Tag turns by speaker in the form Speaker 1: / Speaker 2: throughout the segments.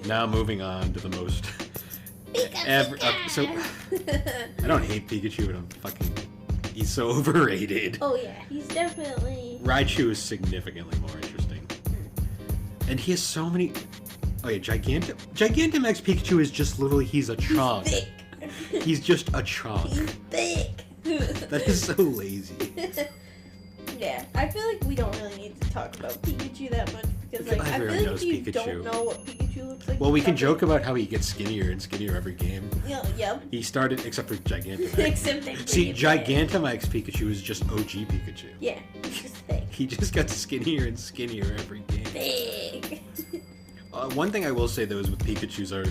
Speaker 1: Now moving on to the most... So, I don't hate Pikachu, but I'm fucking... He's so overrated.
Speaker 2: Oh yeah, he's definitely...
Speaker 1: Raichu is significantly more interesting. And he has so many... Oh yeah, Gigantamax Pikachu is just literally, he's a chonk.
Speaker 2: He's thick.
Speaker 1: He's just a chonk.
Speaker 2: He's thick.
Speaker 1: That is so lazy.
Speaker 2: Yeah, I feel like we don't really need to talk about Pikachu that much because like I feel like you don't know what Pikachu looks like.
Speaker 1: Well, we can joke about how he gets skinnier and skinnier every game.
Speaker 2: Yep.
Speaker 1: He started, except for Gigantamax.
Speaker 2: Except
Speaker 1: See, Gigantamax Pikachu is just OG Pikachu.
Speaker 2: Yeah, he's just thick.
Speaker 1: He just got skinnier and skinnier every game.
Speaker 2: Thick.
Speaker 1: One thing I will say though is with Pikachu's are,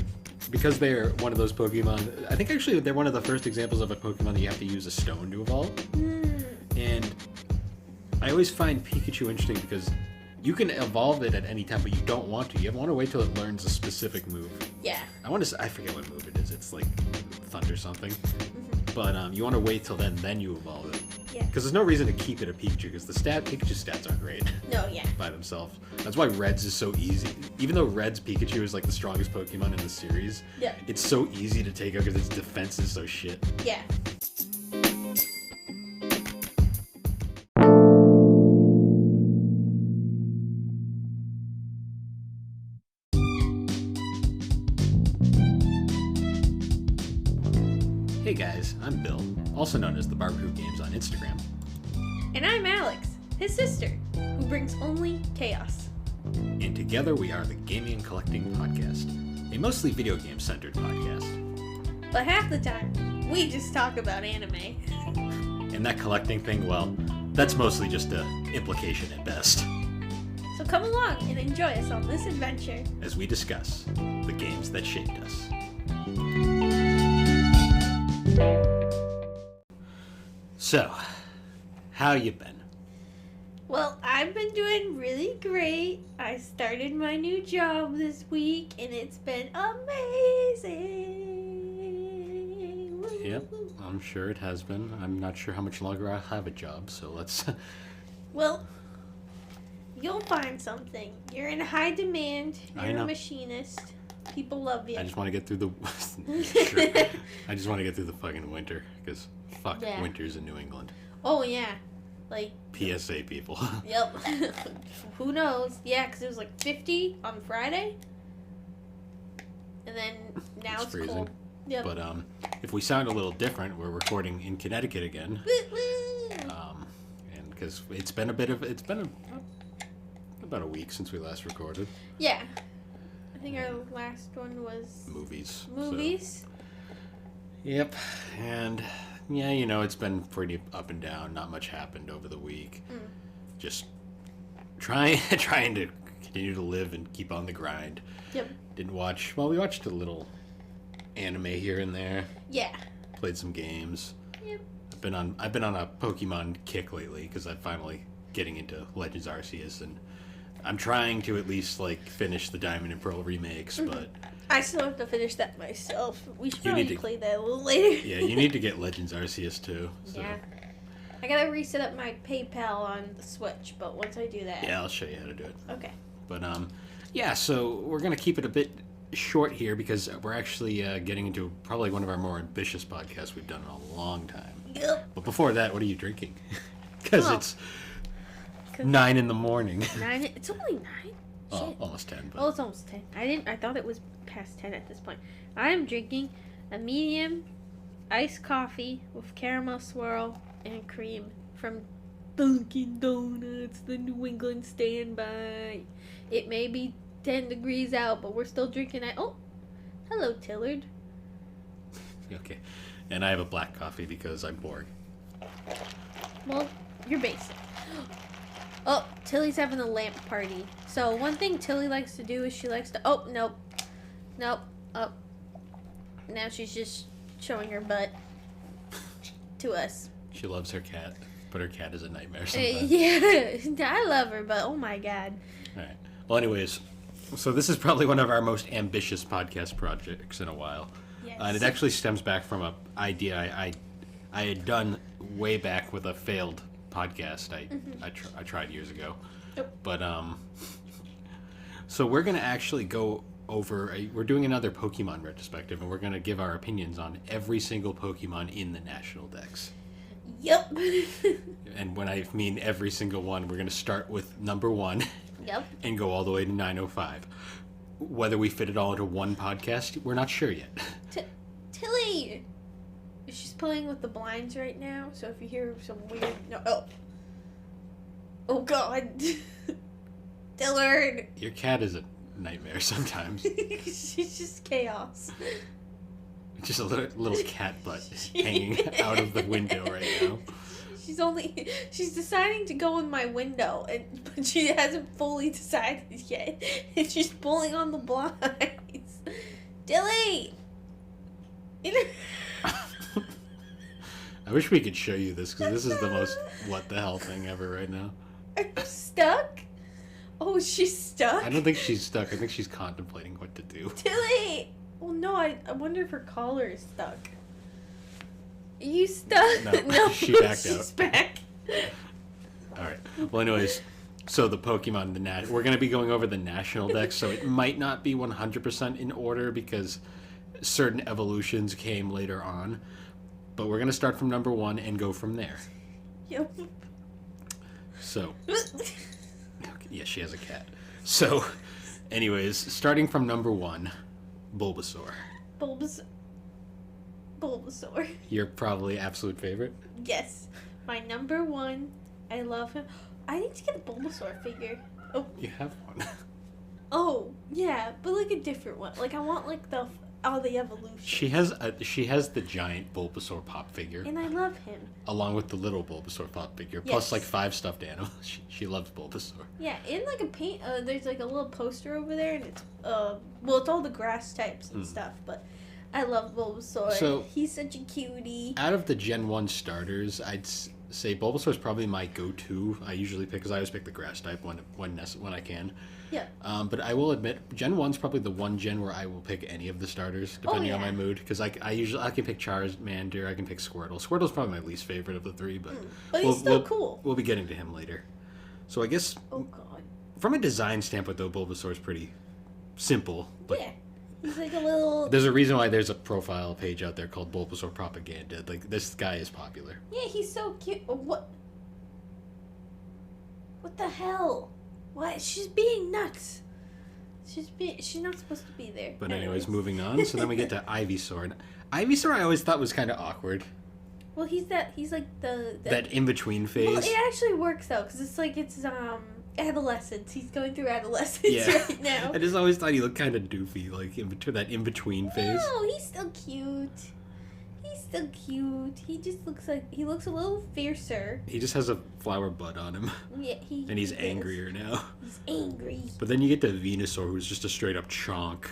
Speaker 1: because they're one of those Pokemon, I think actually they're one of the first examples of a Pokemon that you have to use a stone to evolve. And I always find Pikachu interesting because you can evolve it at any time, but you don't want to. You want to wait till it learns a specific move.
Speaker 2: Yeah.
Speaker 1: I forget what move it is. It's like Thunder something. But you want to wait till then you evolve it.
Speaker 2: Yeah.
Speaker 1: Because there's no reason to keep it a Pikachu, because Pikachu stats aren't great.
Speaker 2: No, yeah.
Speaker 1: By themselves. That's why Red's is so easy. Even though Red's Pikachu is like the strongest Pokemon in the series,
Speaker 2: yeah,
Speaker 1: it's so easy to take out because its defense is so shit.
Speaker 2: Yeah.
Speaker 1: Hey guys, I'm Bill, also known as the Barbecue Games on Instagram.
Speaker 2: And I'm Alex, his sister, who brings only chaos.
Speaker 1: And together we are the Gaming and Collecting Podcast, a mostly video game centered podcast.
Speaker 2: But half the time, we just talk about anime.
Speaker 1: And that collecting thing, well, that's mostly just an implication at best.
Speaker 2: So come along and enjoy us on this adventure
Speaker 1: as we discuss the games that shaped us. So, how you been?
Speaker 2: Well, I've been doing really great. I started my new job this week, and it's been amazing.
Speaker 1: Yep, I'm sure it has been. I'm not sure how much longer I'll have a job, so let's...
Speaker 2: Well, you'll find something. You're in high demand. You're a machinist. People love you.
Speaker 1: I just want to get through the... Sure. I just want to get through the fucking winter, because winters in New England.
Speaker 2: Oh, yeah. Like...
Speaker 1: PSA people.
Speaker 2: Yep. Who knows? Yeah, because it was like 50 on Friday. And then now it's
Speaker 1: freezing.
Speaker 2: cold. Yep.
Speaker 1: But if we sound a little different, we're recording in Connecticut again. And because it's been about a week since we last recorded.
Speaker 2: Yeah. I think our last one was...
Speaker 1: Movies.
Speaker 2: So.
Speaker 1: Yep. And... yeah, you know, it's been pretty up and down. Not much happened over the week. Just trying to continue to live and keep on the grind.
Speaker 2: Yep.
Speaker 1: Didn't watch... well, we watched a little anime here and there.
Speaker 2: Yeah.
Speaker 1: Played some games.
Speaker 2: Yep.
Speaker 1: I've been on a Pokemon kick lately because I'm finally getting into Legends Arceus, and I'm trying to at least like finish the Diamond and Pearl remakes, but
Speaker 2: I still have to finish that myself. We should probably play that a little later.
Speaker 1: Yeah, you need to get Legends Arceus too. So. Yeah.
Speaker 2: I gotta reset up my PayPal on the Switch, but once I do that...
Speaker 1: yeah, I'll show you how to do it.
Speaker 2: Okay.
Speaker 1: But, yeah, so we're gonna keep it a bit short here because we're actually getting into probably one of our more ambitious podcasts we've done in a long time.
Speaker 2: Yep.
Speaker 1: But before that, what are you drinking? Because it's 9 in the morning.
Speaker 2: 9? It's only 9?
Speaker 1: Oh, almost 10. But...
Speaker 2: oh, it's almost 10. I thought it was past 10 at this point. I am drinking a medium iced coffee with caramel swirl and cream from Dunkin' Donuts, the New England standby. It may be 10 degrees out, but we're still drinking it. Oh, hello, Tillard.
Speaker 1: Okay. And I have a black coffee because I'm bored.
Speaker 2: Well, you're basic. Oh, Tilly's having a lamp party. So one thing Tilly likes to do is she likes to... oh, nope. Nope. Oh. Now she's just showing her butt to us.
Speaker 1: She loves her cat, but her cat is a nightmare sometimes.
Speaker 2: Yeah, I love her, but oh my god.
Speaker 1: All right. Well, anyways, so this is probably one of our most ambitious podcast projects in a while.
Speaker 2: Yes.
Speaker 1: And it actually stems back from an idea I had done way back with a failed podcast I tried years ago.
Speaker 2: Yep.
Speaker 1: But so we're gonna actually go we're doing another Pokemon retrospective, and we're going to give our opinions on every single Pokemon in the National Dex.
Speaker 2: Yep.
Speaker 1: And when I mean every single one, we're going to start with number 1.
Speaker 2: Yep.
Speaker 1: And go all the way to 905. Whether we fit it all into one podcast, we're not sure yet.
Speaker 2: Tilly! She's playing with the blinds right now, so if you hear some weird... No, oh God. Dillard!
Speaker 1: Your cat is a nightmare sometimes.
Speaker 2: She's just chaos.
Speaker 1: Just a little cat butt hanging out of the window right now.
Speaker 2: She's deciding to go in my window, but she hasn't fully decided yet. And she's pulling on the blinds. Dilly!
Speaker 1: I wish we could show you this, because this is the most what the hell thing ever right now.
Speaker 2: Are you stuck? Oh, she's stuck?
Speaker 1: I don't think she's stuck. I think she's contemplating what to do.
Speaker 2: Tilly! Well, no, I wonder if her collar is stuck. Are you stuck?
Speaker 1: No, she backed
Speaker 2: she's
Speaker 1: out.
Speaker 2: Back.
Speaker 1: Alright. Well, anyways, so the Pokemon, we're going to be going over the National Dex, so it might not be 100% in order because certain evolutions came later on. But we're going to start from number 1 and go from there.
Speaker 2: Yep.
Speaker 1: So, yeah, she has a cat. So, anyways, starting from number 1, Bulbasaur.
Speaker 2: Bulbasaur.
Speaker 1: Your probably absolute favorite?
Speaker 2: Yes. My number 1. I love him. I need to get a Bulbasaur figure. Oh.
Speaker 1: You have one.
Speaker 2: Oh, yeah, but like a different one. Like I want like the evolution.
Speaker 1: She has the giant Bulbasaur pop figure.
Speaker 2: And I love him.
Speaker 1: Along with the little Bulbasaur pop figure.
Speaker 2: Yes.
Speaker 1: Plus like 5 stuffed animals. She loves Bulbasaur.
Speaker 2: Yeah, in like a paint, there's like a little poster over there, and it's it's all the grass types and stuff, but I love Bulbasaur.
Speaker 1: So,
Speaker 2: he's such a cutie.
Speaker 1: Out of the Gen 1 starters, I'd say Bulbasaur is probably my go-to. I usually pick, because I always pick the grass type when I can.
Speaker 2: Yeah.
Speaker 1: But I will admit, Gen 1's probably the one gen where I will pick any of the starters, depending on my mood. Because I can pick Charmander, I can pick Squirtle. Squirtle's probably my least favorite of the 3, but
Speaker 2: he's still cool.
Speaker 1: We'll be getting to him later. So I guess, from a design standpoint, though, Bulbasaur's pretty simple. But
Speaker 2: yeah. He's like a little...
Speaker 1: There's a reason why there's a profile page out there called Bulbasaur Propaganda. Like, this guy is popular.
Speaker 2: Yeah, he's so cute. What? What the hell? What? She's being nuts. She's not supposed to be there.
Speaker 1: But anyways, moving on. So then we get to Ivysaur. And Ivysaur I always thought was kind of awkward.
Speaker 2: Well, he's like the
Speaker 1: that in-between phase.
Speaker 2: Well, it actually works though, because it's adolescence. He's going through adolescence right now.
Speaker 1: I just always thought he looked kind of doofy, like in between phase.
Speaker 2: No, he's still cute. He just looks a little fiercer.
Speaker 1: He just has a flower butt on him.
Speaker 2: Yeah,
Speaker 1: and he's angrier now.
Speaker 2: He's angry.
Speaker 1: But then you get to Venusaur, who's just a straight up chonk.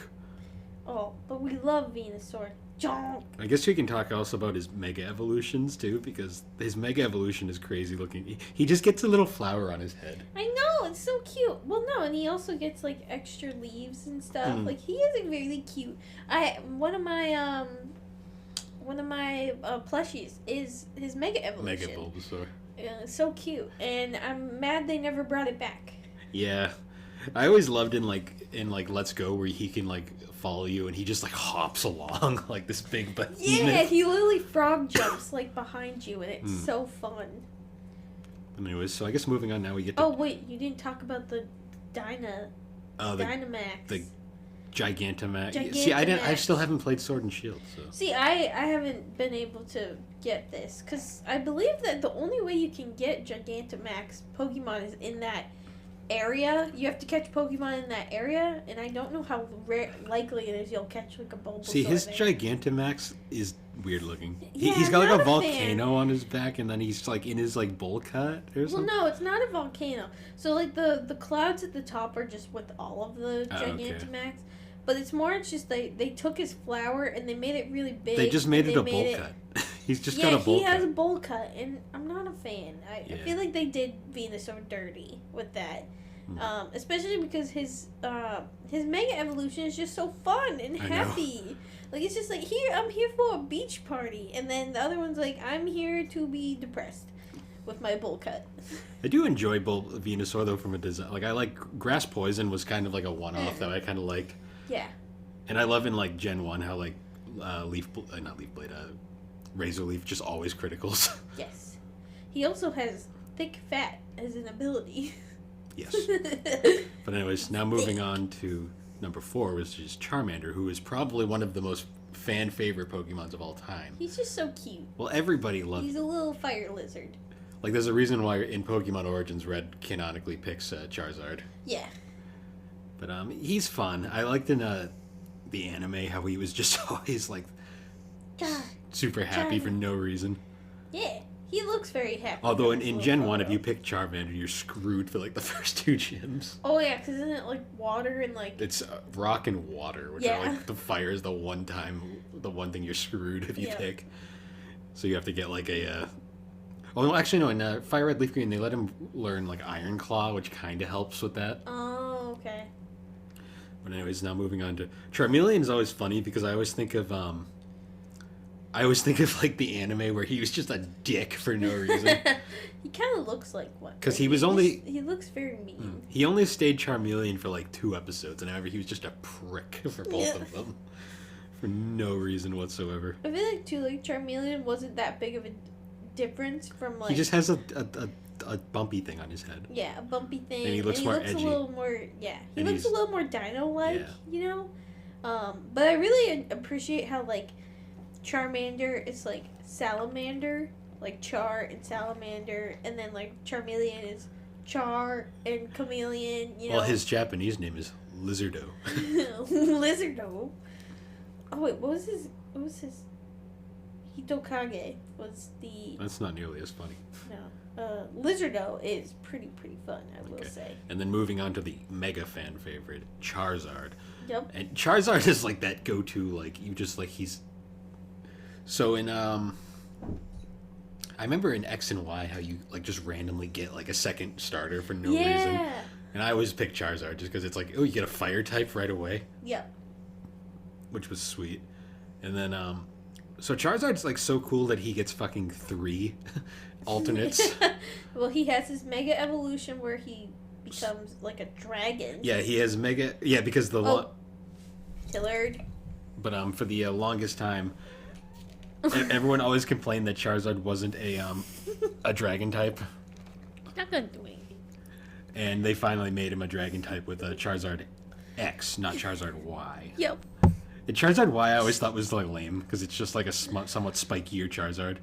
Speaker 2: Oh, but we love Venusaur. Chonk.
Speaker 1: I guess we can talk also about his mega evolutions too, because his mega evolution is crazy looking. He just gets a little flower on his head.
Speaker 2: I know, it's so cute. Well, no, and he also gets like extra leaves and stuff. Like he is really cute. One of my plushies is his mega evolution.
Speaker 1: Mega Bulbasaur.
Speaker 2: So cute, and I'm mad they never brought it back.
Speaker 1: Yeah, I always loved in Let's Go where he can like follow you and he just like hops along like this big behemoth.
Speaker 2: Yeah, he literally frog jumps like behind you, and it's so fun.
Speaker 1: Anyways, so I guess moving on now, we get to...
Speaker 2: Oh wait, you didn't talk about the Dynamax.
Speaker 1: The Gigantamax. See, I still haven't played Sword and Shield, so...
Speaker 2: See, I haven't been able to get this, because I believe that the only way you can get Gigantamax Pokemon is in that area. You have to catch Pokemon in that area, and I don't know how likely it is you'll catch like a Bulbasaur.
Speaker 1: See, his
Speaker 2: there.
Speaker 1: Gigantamax is weird looking.
Speaker 2: Yeah,
Speaker 1: he's got like a
Speaker 2: volcano
Speaker 1: on his back, and then he's like in his like bowl cut or something.
Speaker 2: Well, no, it's not a volcano. So like the clouds at the top are just with all of the Gigantamax. But it's just they took his flower and they made it really big.
Speaker 1: They just made it a bowl cut. He's just got a bowl cut.
Speaker 2: Yeah, he has a bowl cut, and I'm not a fan. I feel like they did Venusaur dirty with that. Especially because his mega evolution is just so fun and happy. Like it's just like I'm here for a beach party, and then the other one's like I'm here to be depressed with my bowl cut.
Speaker 1: I do enjoy Venusaur though from a design. Like I like Grass Poison was kind of like a one-off that I kind of liked.
Speaker 2: Yeah.
Speaker 1: And I love in like Gen 1 how like Razor Leaf just always criticals.
Speaker 2: Yes. He also has thick fat as an ability.
Speaker 1: Yes. But anyways, now moving on to number 4, which is Charmander, who is probably one of the most fan favorite Pokemons of all time.
Speaker 2: He's just so cute.
Speaker 1: Well, everybody loves.
Speaker 2: He's a little fire lizard.
Speaker 1: Like, there's a reason why in Pokemon Origins Red canonically picks Charizard.
Speaker 2: Yeah.
Speaker 1: But he's fun. I liked in the anime how he was just always like super happy for no reason.
Speaker 2: Yeah, he looks very happy.
Speaker 1: Although in Gen 1, if you pick Charmander, you're screwed for like the first 2 gyms.
Speaker 2: Oh yeah, because isn't it like water and like...
Speaker 1: It's rock and water, which are like the fire is the one thing you're screwed if you pick. So you have to get like a... Oh, no, actually, no, in Fire Red Leaf Green, they let him learn like Iron Claw, which kind of helps with that.
Speaker 2: Oh, okay.
Speaker 1: But anyways, now moving on to... Charmeleon is always funny because I always think of like the anime where he was just a dick for no reason.
Speaker 2: He kind of looks like one.
Speaker 1: Because he was only...
Speaker 2: He looks very mean.
Speaker 1: He only stayed Charmeleon for like 2 episodes, and however, he was just a prick for both of them. For no reason whatsoever.
Speaker 2: I feel like, too, like, Charmeleon wasn't that big of a difference from, like...
Speaker 1: He just has a bumpy thing on his head.
Speaker 2: Yeah, a bumpy thing.
Speaker 1: And he looks more edgy.
Speaker 2: A little more... Yeah, he looks a little more dino-like, you know? But I really appreciate how, like, Charmander is like Salamander, like Char and Salamander, and then like Charmeleon is Char and Chameleon, you know.
Speaker 1: Well, his Japanese name is Lizardo.
Speaker 2: Lizardo. Oh wait, what was his Hitokage was the...
Speaker 1: That's not nearly as funny.
Speaker 2: No. Lizardo is pretty fun, I will say. And
Speaker 1: then moving on to the mega fan favorite, Charizard.
Speaker 2: Yep.
Speaker 1: And Charizard is like that go-to, like, you just like, he's... So in, I remember in X and Y how you, like, just randomly get, like, a second starter for no reason. And I always pick Charizard just because it's like, oh, you get a fire type right away.
Speaker 2: Yep.
Speaker 1: Which was sweet. And then, so Charizard's, like, so cool that he gets fucking 3 alternates.
Speaker 2: Well, he has his Mega Evolution where he becomes, like, a dragon.
Speaker 1: Yeah, he has Mega... Yeah, because the...
Speaker 2: Tillard.
Speaker 1: But, for the longest time... Everyone always complained that Charizard wasn't a dragon type.
Speaker 2: He's not gonna do anything.
Speaker 1: And they finally made him a dragon type with a Charizard X, not Charizard Y.
Speaker 2: Yep.
Speaker 1: The Charizard Y I always thought was like lame because it's just like a somewhat spikier Charizard.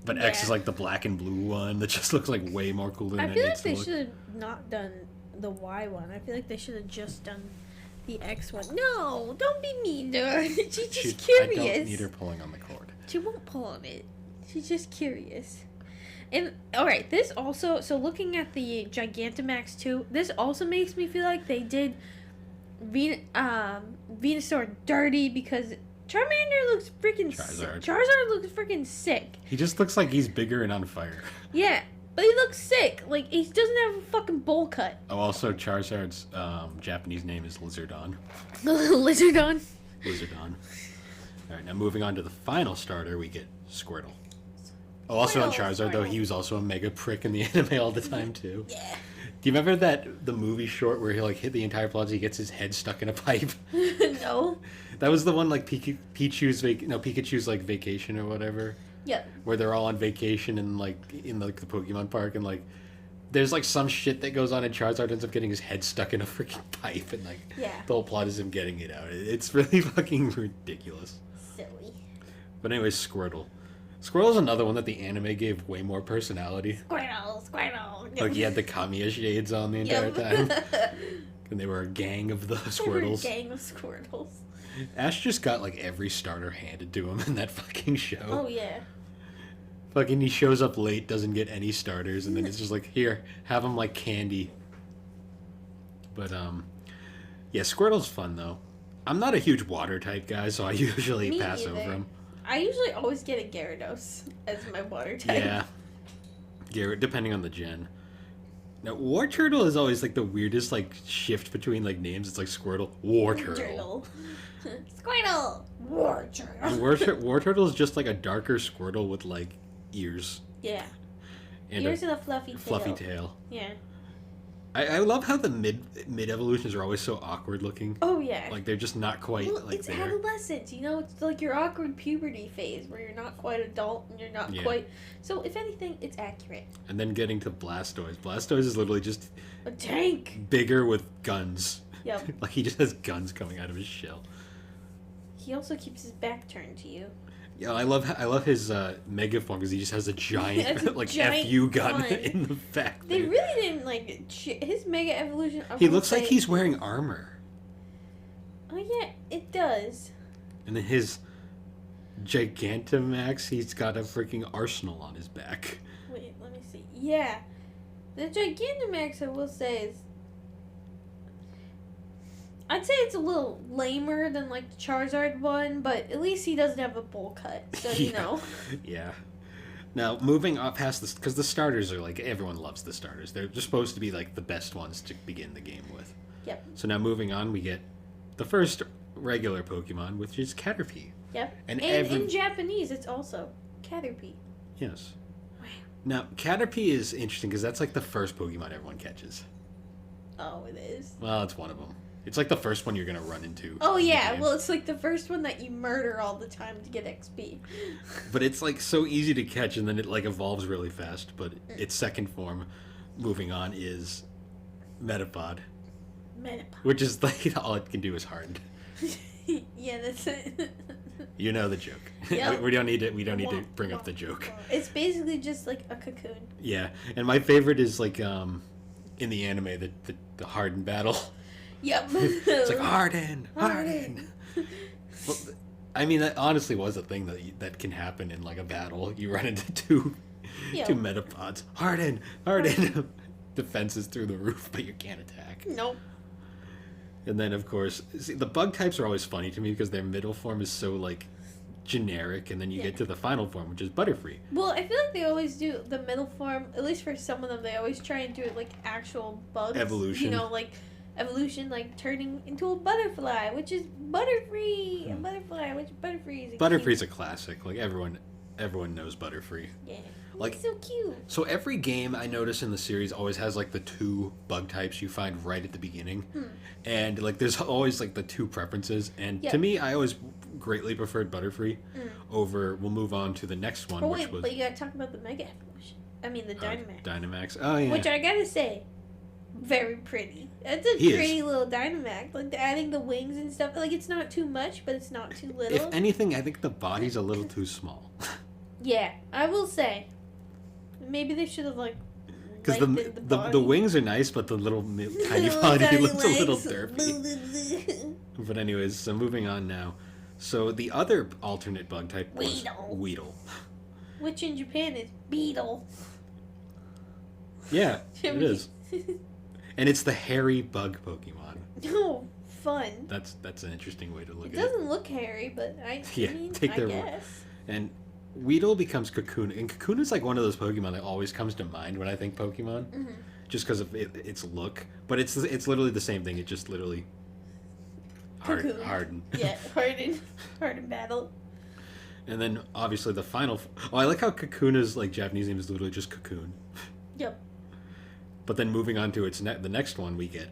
Speaker 1: But X is like the black and blue one that just looks like way more cooler than it needs to look.
Speaker 2: I feel like they should have not done the Y one. I feel like they should have just done the X one. No, don't be mean to her. She's just curious.
Speaker 1: I don't need her pulling on the cord.
Speaker 2: She won't pull on it. She's just curious. And, alright, this also... So, looking at the Gigantamax 2, this also makes me feel like they did Venusaur dirty because Charmander looks freaking sick. Charizard looks freaking sick.
Speaker 1: He just looks like he's bigger and on fire.
Speaker 2: Yeah, but he looks sick. Like, he doesn't have a fucking bowl cut.
Speaker 1: Oh, also, Charizard's Japanese name is Lizardon.
Speaker 2: Lizardon?
Speaker 1: Lizardon. Alright, now moving on to the final starter, we get Squirtle. Oh, also on Charizard, though, he was also a mega prick in the anime all the time, too.
Speaker 2: Yeah.
Speaker 1: Do you remember the movie short where he, like, hit the entire plot, he gets his head stuck in a pipe?
Speaker 2: No.
Speaker 1: That was the one, like, Pikachu's, like, vacation or whatever.
Speaker 2: Yep.
Speaker 1: Where they're all on vacation and, like, in, like, the Pokemon park, and, like, there's, like, some shit that goes on, and Charizard ends up getting his head stuck in a freaking pipe, and, like, the whole plot is him getting it out. It's really fucking ridiculous.
Speaker 2: Silly.
Speaker 1: But anyways, Squirtle. Squirtle's another one that the anime gave way more personality.
Speaker 2: Squirtle.
Speaker 1: Like, he had the Kamiya shades on the entire time. And they were a gang of the Squirtles.
Speaker 2: They were a gang of Squirtles.
Speaker 1: Ash just got, like, every starter handed to him in that fucking show.
Speaker 2: Oh, yeah.
Speaker 1: Fucking he shows up late, doesn't get any starters, and then it's just like, here, have him like candy. But, yeah, Squirtle's fun, though. I'm not a huge water type guy, so I usually pass over him.
Speaker 2: I usually always get a Gyarados as my water type.
Speaker 1: Yeah. Depending on the gen. Now, War Turtle is always, like, the weirdest, like, shift between, like, names. It's like Squirtle, War Turtle.
Speaker 2: Squirtle! War Turtle.
Speaker 1: War Turtle is just, like, a darker Squirtle with, like, ears.
Speaker 2: Yeah.
Speaker 1: And
Speaker 2: ears and a fluffy tail.
Speaker 1: Fluffy tail.
Speaker 2: Yeah.
Speaker 1: I love how the mid evolutions are always so awkward looking.
Speaker 2: Oh yeah.
Speaker 1: Like they're just not quite
Speaker 2: Well,
Speaker 1: like
Speaker 2: it's
Speaker 1: there.
Speaker 2: adolescence, you know. It's like your awkward puberty phase where you're not quite adult and you're not
Speaker 1: Yeah.
Speaker 2: quite. So if anything, it's accurate.
Speaker 1: And then getting to Blastoise. Blastoise is literally just
Speaker 2: A tank.
Speaker 1: bigger with guns.
Speaker 2: Yep.
Speaker 1: Like he just has guns coming out of his shell.
Speaker 2: He also keeps his back turned to you.
Speaker 1: Yeah, I love his mega form because he just has a giant
Speaker 2: Has a
Speaker 1: like
Speaker 2: giant
Speaker 1: FU gun
Speaker 2: gun.
Speaker 1: in the back.
Speaker 2: They
Speaker 1: there.
Speaker 2: really didn't like his mega evolution. I
Speaker 1: He
Speaker 2: will
Speaker 1: looks like
Speaker 2: say-
Speaker 1: he's wearing armor,
Speaker 2: Oh yeah, it does.
Speaker 1: and then his Gigantamax, he's got a freaking arsenal on his back.
Speaker 2: Wait, let me see. Yeah, the Gigantamax, I will say, is. I'd say it's a little lamer than like the Charizard one, but at least he doesn't have a bowl cut, so you
Speaker 1: Yeah.
Speaker 2: know.
Speaker 1: Yeah. Now moving up past this, because the starters are like everyone loves the starters. They're supposed to be like the best ones to begin the game with.
Speaker 2: Yep.
Speaker 1: So now moving on, we get the first regular Pokemon, which is Caterpie.
Speaker 2: Yep.
Speaker 1: And
Speaker 2: And in Japanese, it's also Caterpie.
Speaker 1: Yes.
Speaker 2: Wow.
Speaker 1: Now Caterpie is interesting because that's like the first Pokemon everyone catches.
Speaker 2: Oh, it is.
Speaker 1: Well, it's one of them. It's like the first one you're gonna run into.
Speaker 2: Oh
Speaker 1: in the
Speaker 2: yeah,
Speaker 1: game.
Speaker 2: well it's like the first one that you murder all the time to get XP.
Speaker 1: But it's like so easy to catch, and then it like evolves really fast. But its second form, moving on, is Metapod,
Speaker 2: Metapod.
Speaker 1: which is like all it can do is harden.
Speaker 2: Yeah, that's it.
Speaker 1: You know the joke.
Speaker 2: Yep.
Speaker 1: We don't need to bring up the joke.
Speaker 2: It's basically just like a cocoon.
Speaker 1: Yeah, and my favorite is like in the anime the harden battle.
Speaker 2: Yep.
Speaker 1: It's like harden.
Speaker 2: Harden.
Speaker 1: Well, I mean, that honestly was a thing that can happen in like a battle. You run into two
Speaker 2: Yeah.
Speaker 1: Metapods. Harden. Defenses through the roof, but you can't attack.
Speaker 2: Nope.
Speaker 1: And then, of course, see, the bug types are always funny to me because their middle form is so like generic, and then you
Speaker 2: Yeah.
Speaker 1: get to the final form, which is Butterfree.
Speaker 2: Well, I feel like they always do the middle form. At least for some of them, they always try and do it like actual bugs.
Speaker 1: Evolution.
Speaker 2: You know, like evolution, like turning into a butterfly, which is Butterfree.
Speaker 1: Hmm.
Speaker 2: A butterfly, which Butterfree is.
Speaker 1: Butterfree's a classic. Like everyone knows Butterfree.
Speaker 2: Yeah.
Speaker 1: Like-
Speaker 2: It's so cute.
Speaker 1: So every game I notice in the series always has like the two bug types you find right at the beginning, and like there's always like the two preferences. And
Speaker 2: Yeah.
Speaker 1: to me, I always greatly preferred Butterfree
Speaker 2: Mm.
Speaker 1: over. We'll move on to the next one,
Speaker 2: Oh
Speaker 1: which
Speaker 2: wait,
Speaker 1: was
Speaker 2: but you gotta talk about the Mega Evolution. I mean the Dynamax.
Speaker 1: Dynamax. Oh yeah.
Speaker 2: Which I gotta say, very pretty. It's a
Speaker 1: He is.
Speaker 2: pretty little Dynamax. Like adding the wings and stuff. Like it's not too much, but it's not too little.
Speaker 1: If anything, I think the body's a little too small.
Speaker 2: Yeah, I will say. Maybe they should have like.
Speaker 1: Because
Speaker 2: lengthened
Speaker 1: the
Speaker 2: body.
Speaker 1: wings are nice, but the little tiny
Speaker 2: Little
Speaker 1: body
Speaker 2: tiny
Speaker 1: looks a little
Speaker 2: legs.
Speaker 1: derpy. But anyways, so moving on now. So the other alternate bug type was Weedle.
Speaker 2: Which in Japan is beetle.
Speaker 1: Yeah, it is. And it's the hairy bug Pokemon.
Speaker 2: Oh, fun.
Speaker 1: That's an interesting way to look
Speaker 2: It
Speaker 1: at it.
Speaker 2: doesn't look hairy, but I
Speaker 1: Yeah,
Speaker 2: mean,
Speaker 1: take
Speaker 2: I
Speaker 1: their-
Speaker 2: guess.
Speaker 1: And Weedle becomes Cocoon, and Cocoon is like one of those Pokemon that always comes to mind when I think Pokemon, just because of its look. But it's literally the same thing. It just literally
Speaker 2: Cocoon.
Speaker 1: harden.
Speaker 2: Yeah, hardened battle.
Speaker 1: And then obviously the final. Oh, I like how Kakuna's like Japanese name is literally just Cocoon.
Speaker 2: Yep.
Speaker 1: But then moving on to the next one, we get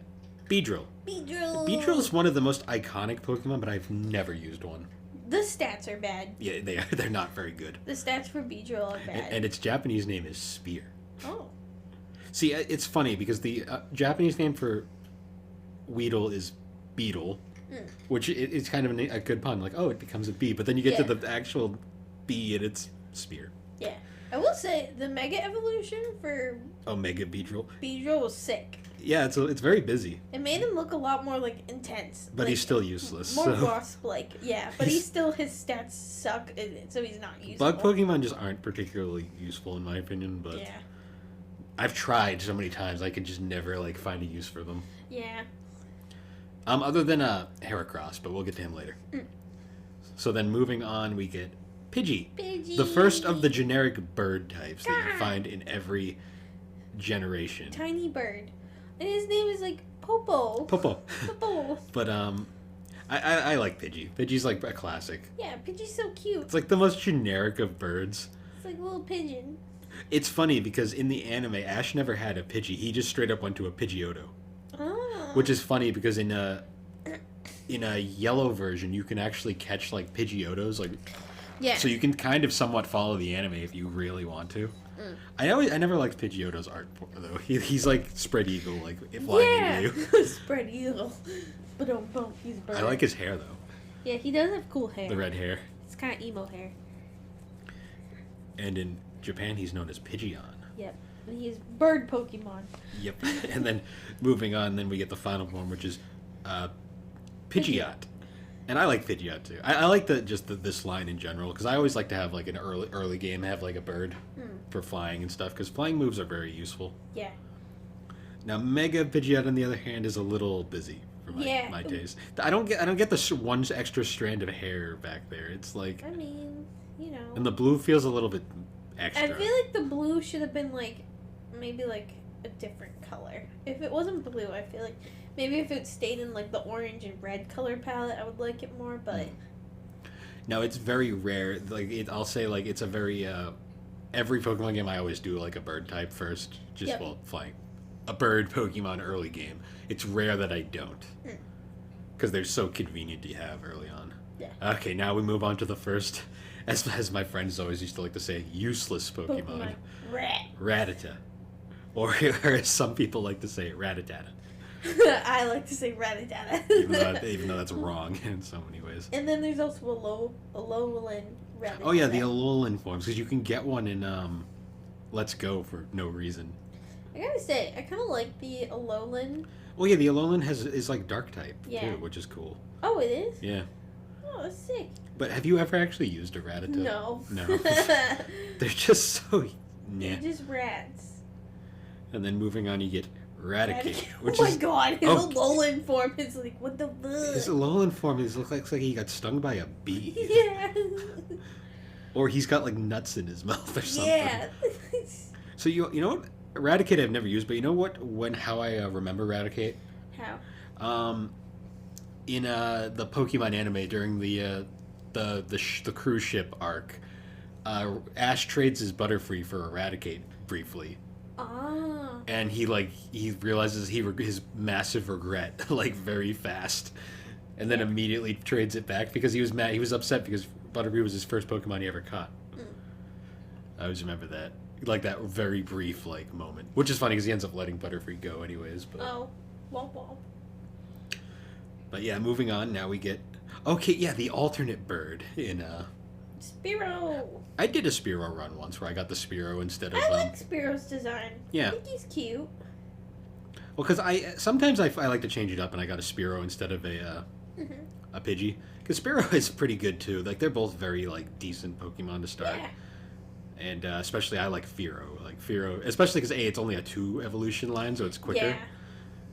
Speaker 1: Beedrill.
Speaker 2: Beedrill.
Speaker 1: Beedrill is one of the most iconic Pokemon, but I've never used one.
Speaker 2: The stats are bad.
Speaker 1: Yeah, they are. They're not very good.
Speaker 2: The stats for Beedrill are bad.
Speaker 1: And its Japanese name is Spear.
Speaker 2: Oh.
Speaker 1: See, it's funny because the Japanese name for Weedle is Beetle, which it's kind of a good pun. Like, oh, it becomes a bee, but then you get to
Speaker 2: Yeah.
Speaker 1: the actual bee and it's Spear.
Speaker 2: Yeah. I will say the Mega Evolution for
Speaker 1: Omega Beedrill.
Speaker 2: Beedrill was sick.
Speaker 1: Yeah, it's very busy,
Speaker 2: It made him look a lot more like intense.
Speaker 1: but
Speaker 2: like,
Speaker 1: he's still useless.
Speaker 2: more
Speaker 1: So
Speaker 2: wasp-like. Yeah, but he's still his stats suck, so he's not usable.
Speaker 1: bug Pokemon just aren't particularly useful in my opinion. But
Speaker 2: Yeah.
Speaker 1: I've tried so many times, I could just never like find a use for them.
Speaker 2: Yeah.
Speaker 1: Other than Heracross, but we'll get to him later. So then moving on, we get Pidgey.
Speaker 2: Pidgey.
Speaker 1: The first of the generic bird types that you find in every generation.
Speaker 2: Tiny bird. And his name is like Popo.
Speaker 1: Popo.
Speaker 2: Popo.
Speaker 1: But I like Pidgey. Pidgey's like a classic.
Speaker 2: Yeah, Pidgey's so cute.
Speaker 1: It's like the most generic of birds.
Speaker 2: It's like a little pigeon.
Speaker 1: It's funny because in the anime, Ash never had a Pidgey. He just straight up went to a Pidgeotto.
Speaker 2: Oh.
Speaker 1: Which is funny because in a yellow version, you can actually catch like Pidgeottos, like
Speaker 2: Yeah.
Speaker 1: so you can kind of somewhat follow the anime if you really want to. I never liked Pidgeotto's art though. He's like spread eagle, like flying into you.
Speaker 2: Spread eagle. Boom, he's a bird.
Speaker 1: I like his hair though,
Speaker 2: Yeah, he does have cool hair.
Speaker 1: the red hair.
Speaker 2: It's kind of emo hair.
Speaker 1: And in Japan, he's known as Pidgeon.
Speaker 2: Yep. And he's bird Pokemon.
Speaker 1: Yep. And then moving on, then we get the final form, which is Pidgeot. And I like Pidgeot too. I like this line in general because I always like to have like an early game have like a bird for flying and stuff because flying moves are very useful.
Speaker 2: Yeah.
Speaker 1: Now Mega Pidgeot on the other hand is a little busy for my taste. I don't get the one extra strand of hair back there. It's like
Speaker 2: I mean, you know.
Speaker 1: and the blue feels a little bit extra.
Speaker 2: I feel like the blue should have been like maybe like a different color. If it wasn't blue, I feel like maybe if it stayed in like the orange and red color palette, I would like it more. But
Speaker 1: now it's very rare. Like I'll say like it's a very every Pokemon game I always do like a bird type first. Just
Speaker 2: Yep.
Speaker 1: well flying a bird Pokemon early game. It's rare that I don't because they're so convenient to have early on.
Speaker 2: Yeah.
Speaker 1: Okay, now we move on to the first, as my friends always used to like to say, useless Pokemon.
Speaker 2: Rat.
Speaker 1: Rattata. Or as some people like to say, Rattata.
Speaker 2: I like to say Rattata.
Speaker 1: even though that's wrong in so many ways.
Speaker 2: And then there's also Alolan Rattata.
Speaker 1: Oh yeah, the Alolan forms, because you can get one in Let's Go for no reason.
Speaker 2: I gotta say, I kind of like the Alolan.
Speaker 1: Well, yeah, the Alolan is like dark type
Speaker 2: Yeah.
Speaker 1: too, which is cool.
Speaker 2: Oh, it is?
Speaker 1: Yeah.
Speaker 2: Oh, that's sick.
Speaker 1: But have you ever actually used a Rattata?
Speaker 2: No.
Speaker 1: No. They're just so
Speaker 2: They're
Speaker 1: yeah.
Speaker 2: just rats.
Speaker 1: And then moving on, you get Raticate, which
Speaker 2: oh my
Speaker 1: is
Speaker 2: god, his
Speaker 1: oh.
Speaker 2: Alolan form is like, what the fuck?
Speaker 1: his Alolan form. Looks like he got stung by a bee.
Speaker 2: Yeah.
Speaker 1: Or he's got like nuts in his mouth or something.
Speaker 2: Yeah.
Speaker 1: So you know what? Raticate I've never used, but you know what? How I remember Raticate?
Speaker 2: How?
Speaker 1: In the Pokemon anime during the cruise ship arc, Ash trades his Butterfree for Eradicate briefly.
Speaker 2: Ah.
Speaker 1: And he realizes his massive regret like very fast, and then immediately trades it back because he was mad. He was upset because Butterfree was his first Pokemon he ever caught. I always remember that, like that very brief like moment, which is funny because he ends up letting Butterfree go anyways. But
Speaker 2: Oh. Womp womp.
Speaker 1: but yeah, moving on. Now we get the alternate bird in
Speaker 2: Spearow.
Speaker 1: I did a Spearow run once where I got the Spearow instead of
Speaker 2: I like Spearow's design.
Speaker 1: Yeah.
Speaker 2: I think he's cute.
Speaker 1: Well, because sometimes I like to change it up, and I got a Spearow instead of a Pidgey. Because Spearow is pretty good too. Like they're both very like decent Pokemon to start,
Speaker 2: Yeah.
Speaker 1: and especially I like Fearow. Like Fearow, especially because it's only a 2 evolution line, so it's quicker.
Speaker 2: Yeah.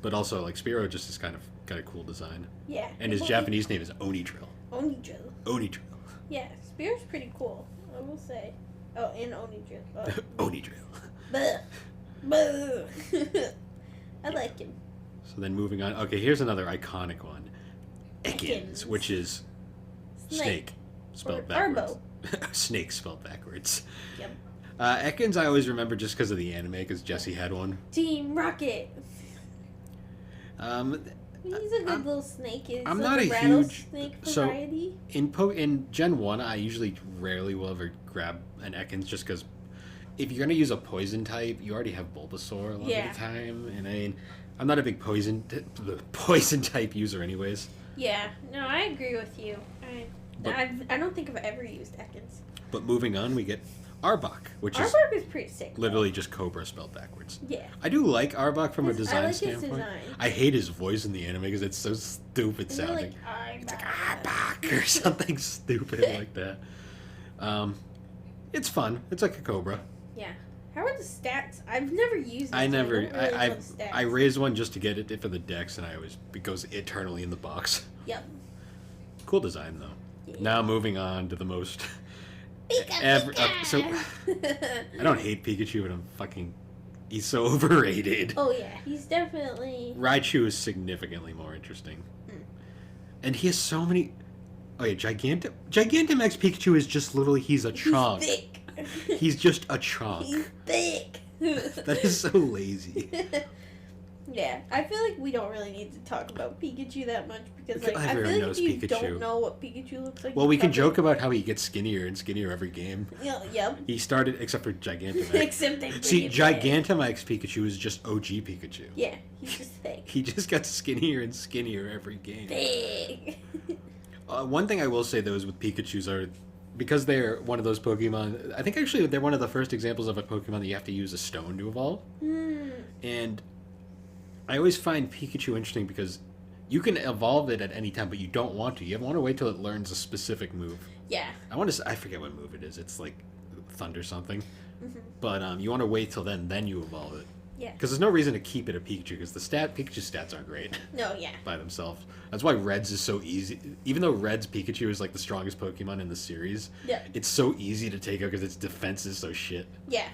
Speaker 1: But also like Spearow just is kind of got a cool design.
Speaker 2: Yeah.
Speaker 1: And his Japanese name is Onidrill.
Speaker 2: Onidrill.
Speaker 1: Onidrill.
Speaker 2: Yeah, Spear's pretty cool, I will say. Oh, and Onidrill. Oh.
Speaker 1: Onidrill.
Speaker 2: Buh. Buh. I like him.
Speaker 1: So then moving on. Okay, here's another iconic one. Ekans,
Speaker 2: Ekans.
Speaker 1: which is snake spelled
Speaker 2: Or
Speaker 1: backwards.
Speaker 2: Arbo.
Speaker 1: Snake spelled backwards.
Speaker 2: Yep.
Speaker 1: Ekans I always remember just because of the anime, because Jessie had one.
Speaker 2: Team Rocket. He's a good
Speaker 1: I'm-
Speaker 2: little snake. It's
Speaker 1: I'm
Speaker 2: like
Speaker 1: not
Speaker 2: a
Speaker 1: a huge-
Speaker 2: rattlesnake
Speaker 1: so-
Speaker 2: variety.
Speaker 1: In Gen 1, I usually rarely will ever grab an Ekans just because if you're going to use a poison type, you already have Bulbasaur a lot
Speaker 2: Yeah.
Speaker 1: of the time. And I mean, I'm not a big poison type user anyways.
Speaker 2: Yeah, no, I agree with you.
Speaker 1: But-
Speaker 2: I don't think I've ever used Ekans.
Speaker 1: But moving on, we get Arbok, which is
Speaker 2: Arbok is pretty sick. though.
Speaker 1: literally just Cobra spelled backwards.
Speaker 2: Yeah.
Speaker 1: I do like Arbok from a
Speaker 2: I
Speaker 1: design
Speaker 2: like his
Speaker 1: standpoint.
Speaker 2: design.
Speaker 1: I hate his voice in the anime because it's so stupid
Speaker 2: Isn't it
Speaker 1: sounding.
Speaker 2: like
Speaker 1: It's like
Speaker 2: Arbok?
Speaker 1: Arbok or something stupid like that. It's fun. It's like a Cobra.
Speaker 2: Yeah. How are the stats? I've never used.
Speaker 1: I
Speaker 2: it, so
Speaker 1: never.
Speaker 2: don't really know
Speaker 1: I
Speaker 2: the stats.
Speaker 1: I raised one just to get it for the dex, and it goes eternally in the box.
Speaker 2: Yep.
Speaker 1: Cool design though.
Speaker 2: Yeah.
Speaker 1: Now moving on to the most.
Speaker 2: Pika, Pika.
Speaker 1: So I don't hate Pikachu, but he's so overrated.
Speaker 2: Oh yeah, he's definitely.
Speaker 1: Raichu is significantly more interesting. And he has so many. Oh yeah, Gigantamax Pikachu is just literally he's a chunk.
Speaker 2: He's thick.
Speaker 1: He's just a chunk.
Speaker 2: He's thick.
Speaker 1: That is so lazy.
Speaker 2: Yeah, I feel like we don't really need to talk about Pikachu that much because like I
Speaker 1: Everyone
Speaker 2: feel like
Speaker 1: knows
Speaker 2: if you
Speaker 1: Pikachu.
Speaker 2: don't know what Pikachu looks like,
Speaker 1: Well,
Speaker 2: you
Speaker 1: we can
Speaker 2: probably-
Speaker 1: joke about how he gets skinnier and skinnier every game.
Speaker 2: Yeah, yep.
Speaker 1: He started, except for Gigantamax.
Speaker 2: Except they
Speaker 1: See,
Speaker 2: bring it back.
Speaker 1: Gigantamax Pikachu is just OG Pikachu.
Speaker 2: Yeah, he's just thick.
Speaker 1: He just got skinnier and skinnier every game.
Speaker 2: Thick.
Speaker 1: One thing I will say, though, is with Pikachus are, because they're one of those Pokemon, I think actually they're one of the first examples of a Pokemon that you have to use a stone to evolve. And I always find Pikachu interesting because you can evolve it at any time, but you don't want to. You want to wait till it learns a specific move.
Speaker 2: Yeah.
Speaker 1: I forget what move it is. It's like Thunder something. But you want to wait till then you evolve it.
Speaker 2: Yeah.
Speaker 1: Because there's no reason to keep it a Pikachu, because Pikachu stats aren't great
Speaker 2: No, yeah.
Speaker 1: by themselves. That's why Red's is so easy. Even though Red's Pikachu is like the strongest Pokemon in the series,
Speaker 2: Yeah.
Speaker 1: it's so easy to take out because its defense is so shit.
Speaker 2: Yeah.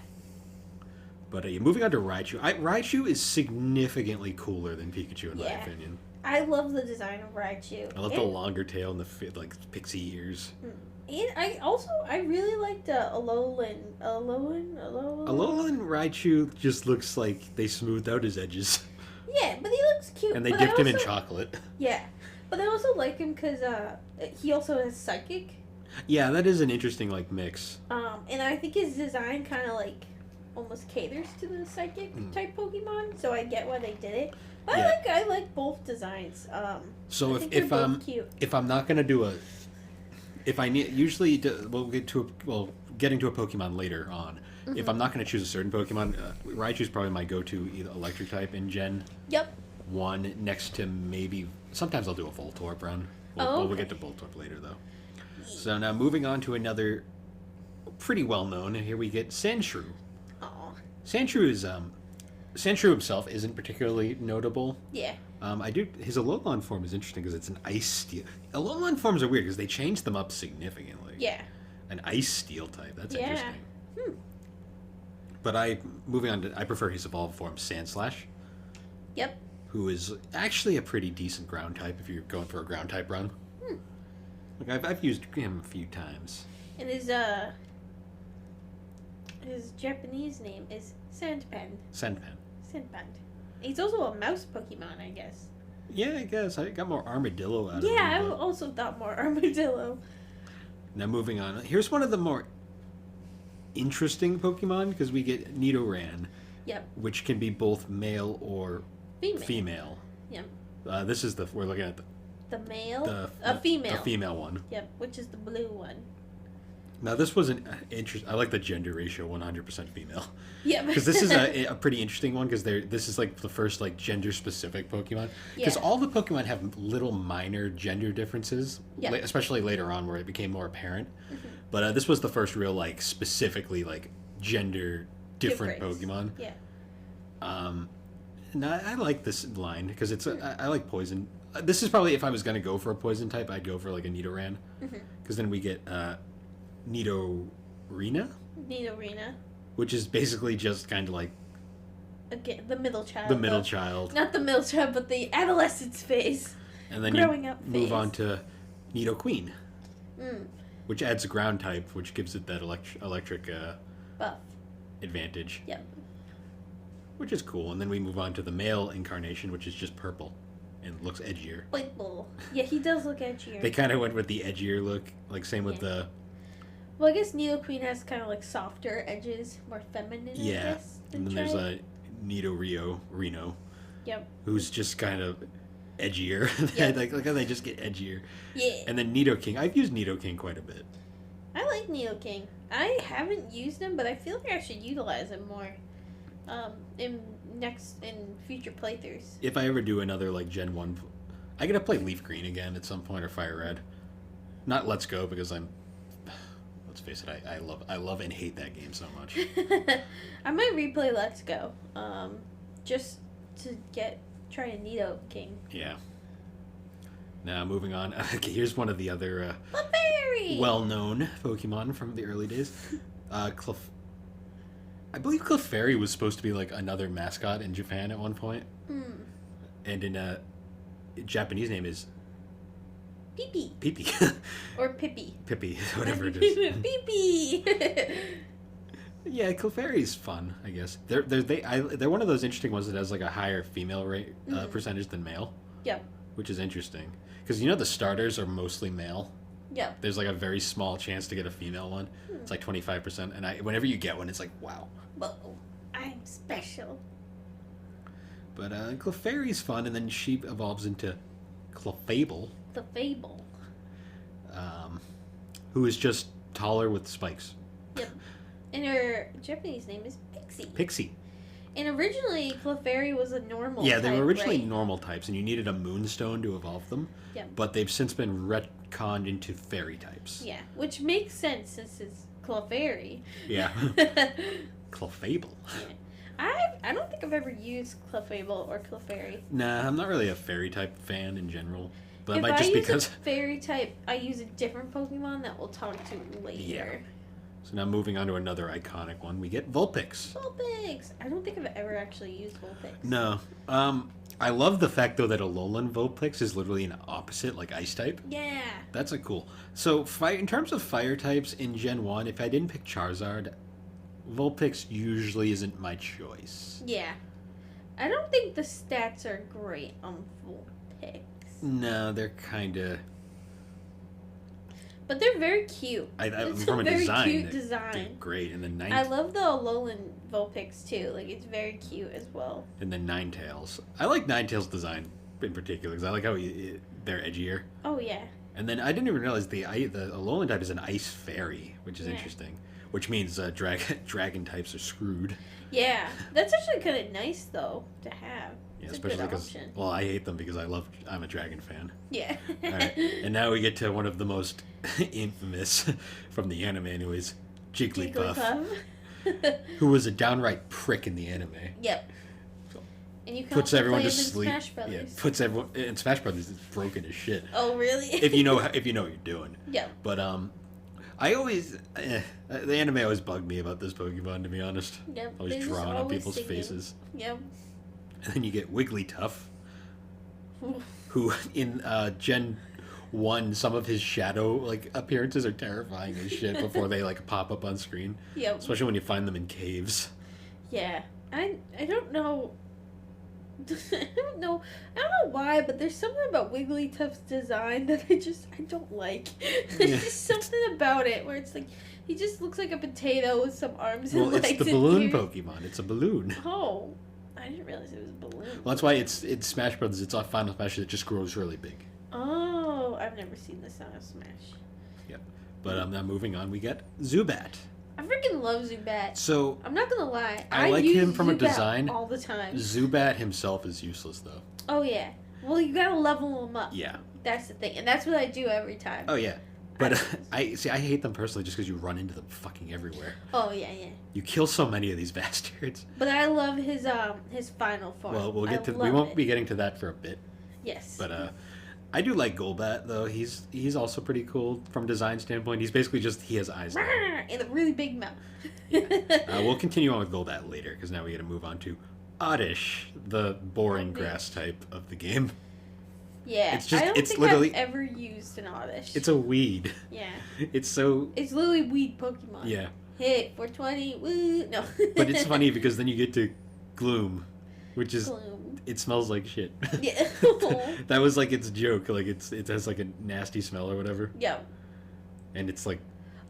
Speaker 1: But moving on to Raichu. Raichu is significantly cooler than Pikachu in my
Speaker 2: Yeah.
Speaker 1: opinion.
Speaker 2: I love the design of Raichu.
Speaker 1: I love the longer tail and the like pixie ears.
Speaker 2: And I really like the Alolan.
Speaker 1: Alolan Raichu just looks like they smoothed out his edges
Speaker 2: Yeah, but he looks cute.
Speaker 1: and they
Speaker 2: but I
Speaker 1: dipped him in
Speaker 2: also-
Speaker 1: chocolate.
Speaker 2: Yeah, but I also like him because he also has psychic.
Speaker 1: Yeah, that is an interesting like mix.
Speaker 2: And I think his design kind of like almost caters to the psychic type Pokemon, so I get why they did it. But
Speaker 1: Yeah.
Speaker 2: I like both designs.
Speaker 1: So
Speaker 2: I think they're both cute.
Speaker 1: if I'm not gonna do if I need usually getting to a Pokemon later on. If I'm not gonna choose a certain Pokemon, Raichu's probably my go-to either electric type in Gen
Speaker 2: Yep.
Speaker 1: 1 next to maybe sometimes I'll do a Voltorb run.
Speaker 2: Oh,
Speaker 1: We'll get to Voltorb later though. So now moving on to another pretty well known. Here we get Sandshrew.
Speaker 2: Aw.
Speaker 1: Sandshrew himself isn't particularly notable.
Speaker 2: Yeah.
Speaker 1: His Alolan form is interesting because it's an ice steel. Alolan forms are weird because they changed them up significantly.
Speaker 2: Yeah.
Speaker 1: An ice steel type. That's
Speaker 2: Yeah.
Speaker 1: interesting. But moving on to, I prefer his evolved form, Sandslash,
Speaker 2: Yep.
Speaker 1: who is actually a pretty decent ground type if you're going for a ground type run. Like I've used him a few times.
Speaker 2: And his Japanese name is Sandpen.
Speaker 1: Sandpen.
Speaker 2: Sandpen. He's also a mouse Pokemon, I guess.
Speaker 1: Yeah, I guess I got more armadillo out of him.
Speaker 2: Yeah, I
Speaker 1: but-
Speaker 2: also thought more armadillo.
Speaker 1: Now moving on. Here's one of the more interesting Pokemon because we get Nidoran,
Speaker 2: Yep.
Speaker 1: which can be both male or
Speaker 2: Female.
Speaker 1: female.
Speaker 2: Yep.
Speaker 1: We're looking at
Speaker 2: The male.
Speaker 1: the
Speaker 2: female.
Speaker 1: the female one.
Speaker 2: Yep, which is the blue one.
Speaker 1: Now this was an interest. I like the gender ratio, 100% female,
Speaker 2: Yep.
Speaker 1: because this is a pretty interesting one because this is like the first like gender specific Pokemon. Because
Speaker 2: Yeah.
Speaker 1: all the Pokemon have little minor gender differences,
Speaker 2: Yeah.
Speaker 1: especially later on where it became more apparent. But this was the first real like specifically like gender different
Speaker 2: Difference.
Speaker 1: Pokemon.
Speaker 2: Yeah.
Speaker 1: And I like this line because I like poison. This is probably if I was gonna go for a poison type, I'd go for like a Nidoran, because then we get Nidorina,
Speaker 2: Nidorina.
Speaker 1: which is basically just kind of like
Speaker 2: Again, the middle child.
Speaker 1: the middle
Speaker 2: though.
Speaker 1: child,
Speaker 2: Not the middle child, but the adolescence phase.
Speaker 1: and then
Speaker 2: growing
Speaker 1: you
Speaker 2: up
Speaker 1: move
Speaker 2: phase.
Speaker 1: on to Nidoqueen,
Speaker 2: Mm.
Speaker 1: which adds a ground type, which gives it that electric
Speaker 2: Buff.
Speaker 1: advantage,
Speaker 2: Yep.
Speaker 1: which is cool. And then we move on to the male incarnation, which is just purple and looks edgier.
Speaker 2: Playful. Yeah, he does look edgier.
Speaker 1: They kind of went with the edgier look, like same with the
Speaker 2: Well, I guess Nidoqueen has kind of like softer edges, more feminine. I
Speaker 1: yeah.
Speaker 2: guess,
Speaker 1: And
Speaker 2: than
Speaker 1: then there's
Speaker 2: Chai.
Speaker 1: Reno,
Speaker 2: Yep.
Speaker 1: who's just kind of edgier.
Speaker 2: Yep.
Speaker 1: like how they just get edgier.
Speaker 2: Yeah.
Speaker 1: And then Nidoking. I've used Nidoking quite a bit.
Speaker 2: I like Nidoking. I haven't used him, but I feel like I should utilize him more. In future playthroughs.
Speaker 1: If I ever do another like Gen 1, I gotta play Leaf Green again at some point or Fire Red. Not Let's Go because let's face it, I love and hate that game so much.
Speaker 2: I might replay Let's Go. Just to try a Nidoking.
Speaker 1: Yeah. Now moving on. Okay, here's one of the other
Speaker 2: Clefairy!
Speaker 1: well-known Pokemon from the early days. I believe Clefairy was supposed to be like another mascot in Japan at one point, and in Japanese name is
Speaker 2: Pee-pee.
Speaker 1: Pippi.
Speaker 2: Or Pippi.
Speaker 1: Pippi, whatever it is.
Speaker 2: Pee-pee!
Speaker 1: Yeah, Clefairy's fun, I guess. They're one of those interesting ones that has like a higher female rate percentage than male,
Speaker 2: Yep.
Speaker 1: which is interesting because the starters are mostly male.
Speaker 2: Yep.
Speaker 1: There's like a very small chance to get a female one. It's like 25%, and whenever you get one, it's like wow.
Speaker 2: Well, I'm special.
Speaker 1: But Clefairy's fun, and then she evolves into Clefable,
Speaker 2: The Fable.
Speaker 1: who is just taller with spikes.
Speaker 2: Yep. And her Japanese name is Pixie.
Speaker 1: Pixie.
Speaker 2: And originally, Clefairy was a normal
Speaker 1: Yeah, they
Speaker 2: type,
Speaker 1: were originally
Speaker 2: right?
Speaker 1: normal types, and you needed a moonstone to evolve them.
Speaker 2: Yep.
Speaker 1: But they've since been retconned into fairy types.
Speaker 2: Yeah, which makes sense since it's Clefairy.
Speaker 1: Yeah. Clefable.
Speaker 2: I don't think I've ever used Clefable or Clefairy.
Speaker 1: Nah, I'm not really a fairy type fan in general. But
Speaker 2: If
Speaker 1: that might
Speaker 2: I
Speaker 1: just
Speaker 2: use
Speaker 1: because.
Speaker 2: a fairy type, I use a different Pokemon that we'll talk to later.
Speaker 1: Yeah. So now moving on to another iconic one, we get Vulpix.
Speaker 2: Vulpix! I don't think I've ever actually used Vulpix.
Speaker 1: No. I love the fact though that Alolan Vulpix is literally an opposite, like ice type.
Speaker 2: Yeah.
Speaker 1: That's a cool. So in terms of fire types in Gen 1, if I didn't pick Charizard, Vulpix usually isn't my choice.
Speaker 2: Yeah. I don't think the stats are great on Vulpix.
Speaker 1: No, they're kind of.
Speaker 2: But they're very cute.
Speaker 1: It's
Speaker 2: From
Speaker 1: a
Speaker 2: very
Speaker 1: design,
Speaker 2: cute
Speaker 1: they're
Speaker 2: design.
Speaker 1: great. And then
Speaker 2: I love the Alolan Vulpix too. Like, it's very cute as well.
Speaker 1: and then Ninetales. I like Ninetales' design in particular because I like how they're edgier.
Speaker 2: Oh, yeah.
Speaker 1: And then I didn't even realize the Alolan type is an ice fairy, which is interesting. Which means dragon types are screwed.
Speaker 2: Yeah. That's actually kind of nice, though, to have.
Speaker 1: Yeah,
Speaker 2: It's
Speaker 1: especially
Speaker 2: a good
Speaker 1: because
Speaker 2: option.
Speaker 1: well, I hate them because I'm a dragon fan.
Speaker 2: Yeah.
Speaker 1: All right, and now we get to one of the most infamous from the anime, anyways, Jigglypuff, who was a downright prick in the anime.
Speaker 2: Yep. And you can
Speaker 1: Puts
Speaker 2: also
Speaker 1: everyone
Speaker 2: play
Speaker 1: to
Speaker 2: him in
Speaker 1: sleep.
Speaker 2: Smash Brothers.
Speaker 1: Yeah, puts everyone in Smash Brothers. It's broken as shit.
Speaker 2: Oh, really?
Speaker 1: if you know what you're doing.
Speaker 2: Yep.
Speaker 1: But I always the anime always bugged me about this Pokemon, to be honest.
Speaker 2: Yep.
Speaker 1: Always
Speaker 2: They're just
Speaker 1: drawing on
Speaker 2: always
Speaker 1: people's
Speaker 2: singing.
Speaker 1: faces.
Speaker 2: Yep.
Speaker 1: And then you get Wigglytuff, who in Gen 1, some of his shadow like appearances are terrifying as shit before they like pop up on screen.
Speaker 2: Yep.
Speaker 1: Especially when you find them in caves.
Speaker 2: Yeah. I don't know. I don't know why, but there's something about Wigglytuff's design that I don't like. There's just something about it where it's like he just looks like a potato with some arms and
Speaker 1: Well,
Speaker 2: legs.
Speaker 1: it's the
Speaker 2: and
Speaker 1: balloon
Speaker 2: ears.
Speaker 1: Pokemon. It's a balloon.
Speaker 2: Oh, I didn't realize it was a balloon.
Speaker 1: Well, that's why it's Smash Brothers. It's on Final Smash that just grows really big.
Speaker 2: Oh, I've never seen this on a Smash.
Speaker 1: Yep. But now moving on, we get Zubat.
Speaker 2: I freaking love Zubat.
Speaker 1: So
Speaker 2: I'm not gonna lie.
Speaker 1: I like
Speaker 2: use
Speaker 1: him from a
Speaker 2: Zubat
Speaker 1: design.
Speaker 2: all the time.
Speaker 1: Zubat himself is useless, though.
Speaker 2: Oh yeah. Well, you gotta level him up.
Speaker 1: Yeah.
Speaker 2: That's the thing, and that's what I do every time.
Speaker 1: Oh yeah. But I hate them personally just because you run into them fucking everywhere.
Speaker 2: Oh yeah, yeah.
Speaker 1: You kill so many of these bastards.
Speaker 2: But I love his final form.
Speaker 1: Well, we'll get to. We
Speaker 2: love
Speaker 1: won't
Speaker 2: it.
Speaker 1: be getting to that for a bit.
Speaker 2: Yes.
Speaker 1: But I do like Golbat though. He's also pretty cool from design standpoint. He's basically just he has eyes. Now.
Speaker 2: And a really big mouth.
Speaker 1: We'll continue on with Golbat later because now we got to move on to Oddish, the boring grass type of the game.
Speaker 2: Yeah,
Speaker 1: It's just-
Speaker 2: I don't
Speaker 1: it's
Speaker 2: think
Speaker 1: literally-
Speaker 2: I've ever used an Oddish.
Speaker 1: It's a weed.
Speaker 2: Yeah.
Speaker 1: It's so
Speaker 2: It's literally weed Pokemon.
Speaker 1: yeah.
Speaker 2: Hit 420, woo, no.
Speaker 1: But it's funny because then you get to Gloom, which is
Speaker 2: Gloom.
Speaker 1: it smells like shit.
Speaker 2: Yeah.
Speaker 1: That was like its joke. Like it has like a nasty smell or whatever,
Speaker 2: Yeah.
Speaker 1: and it's like.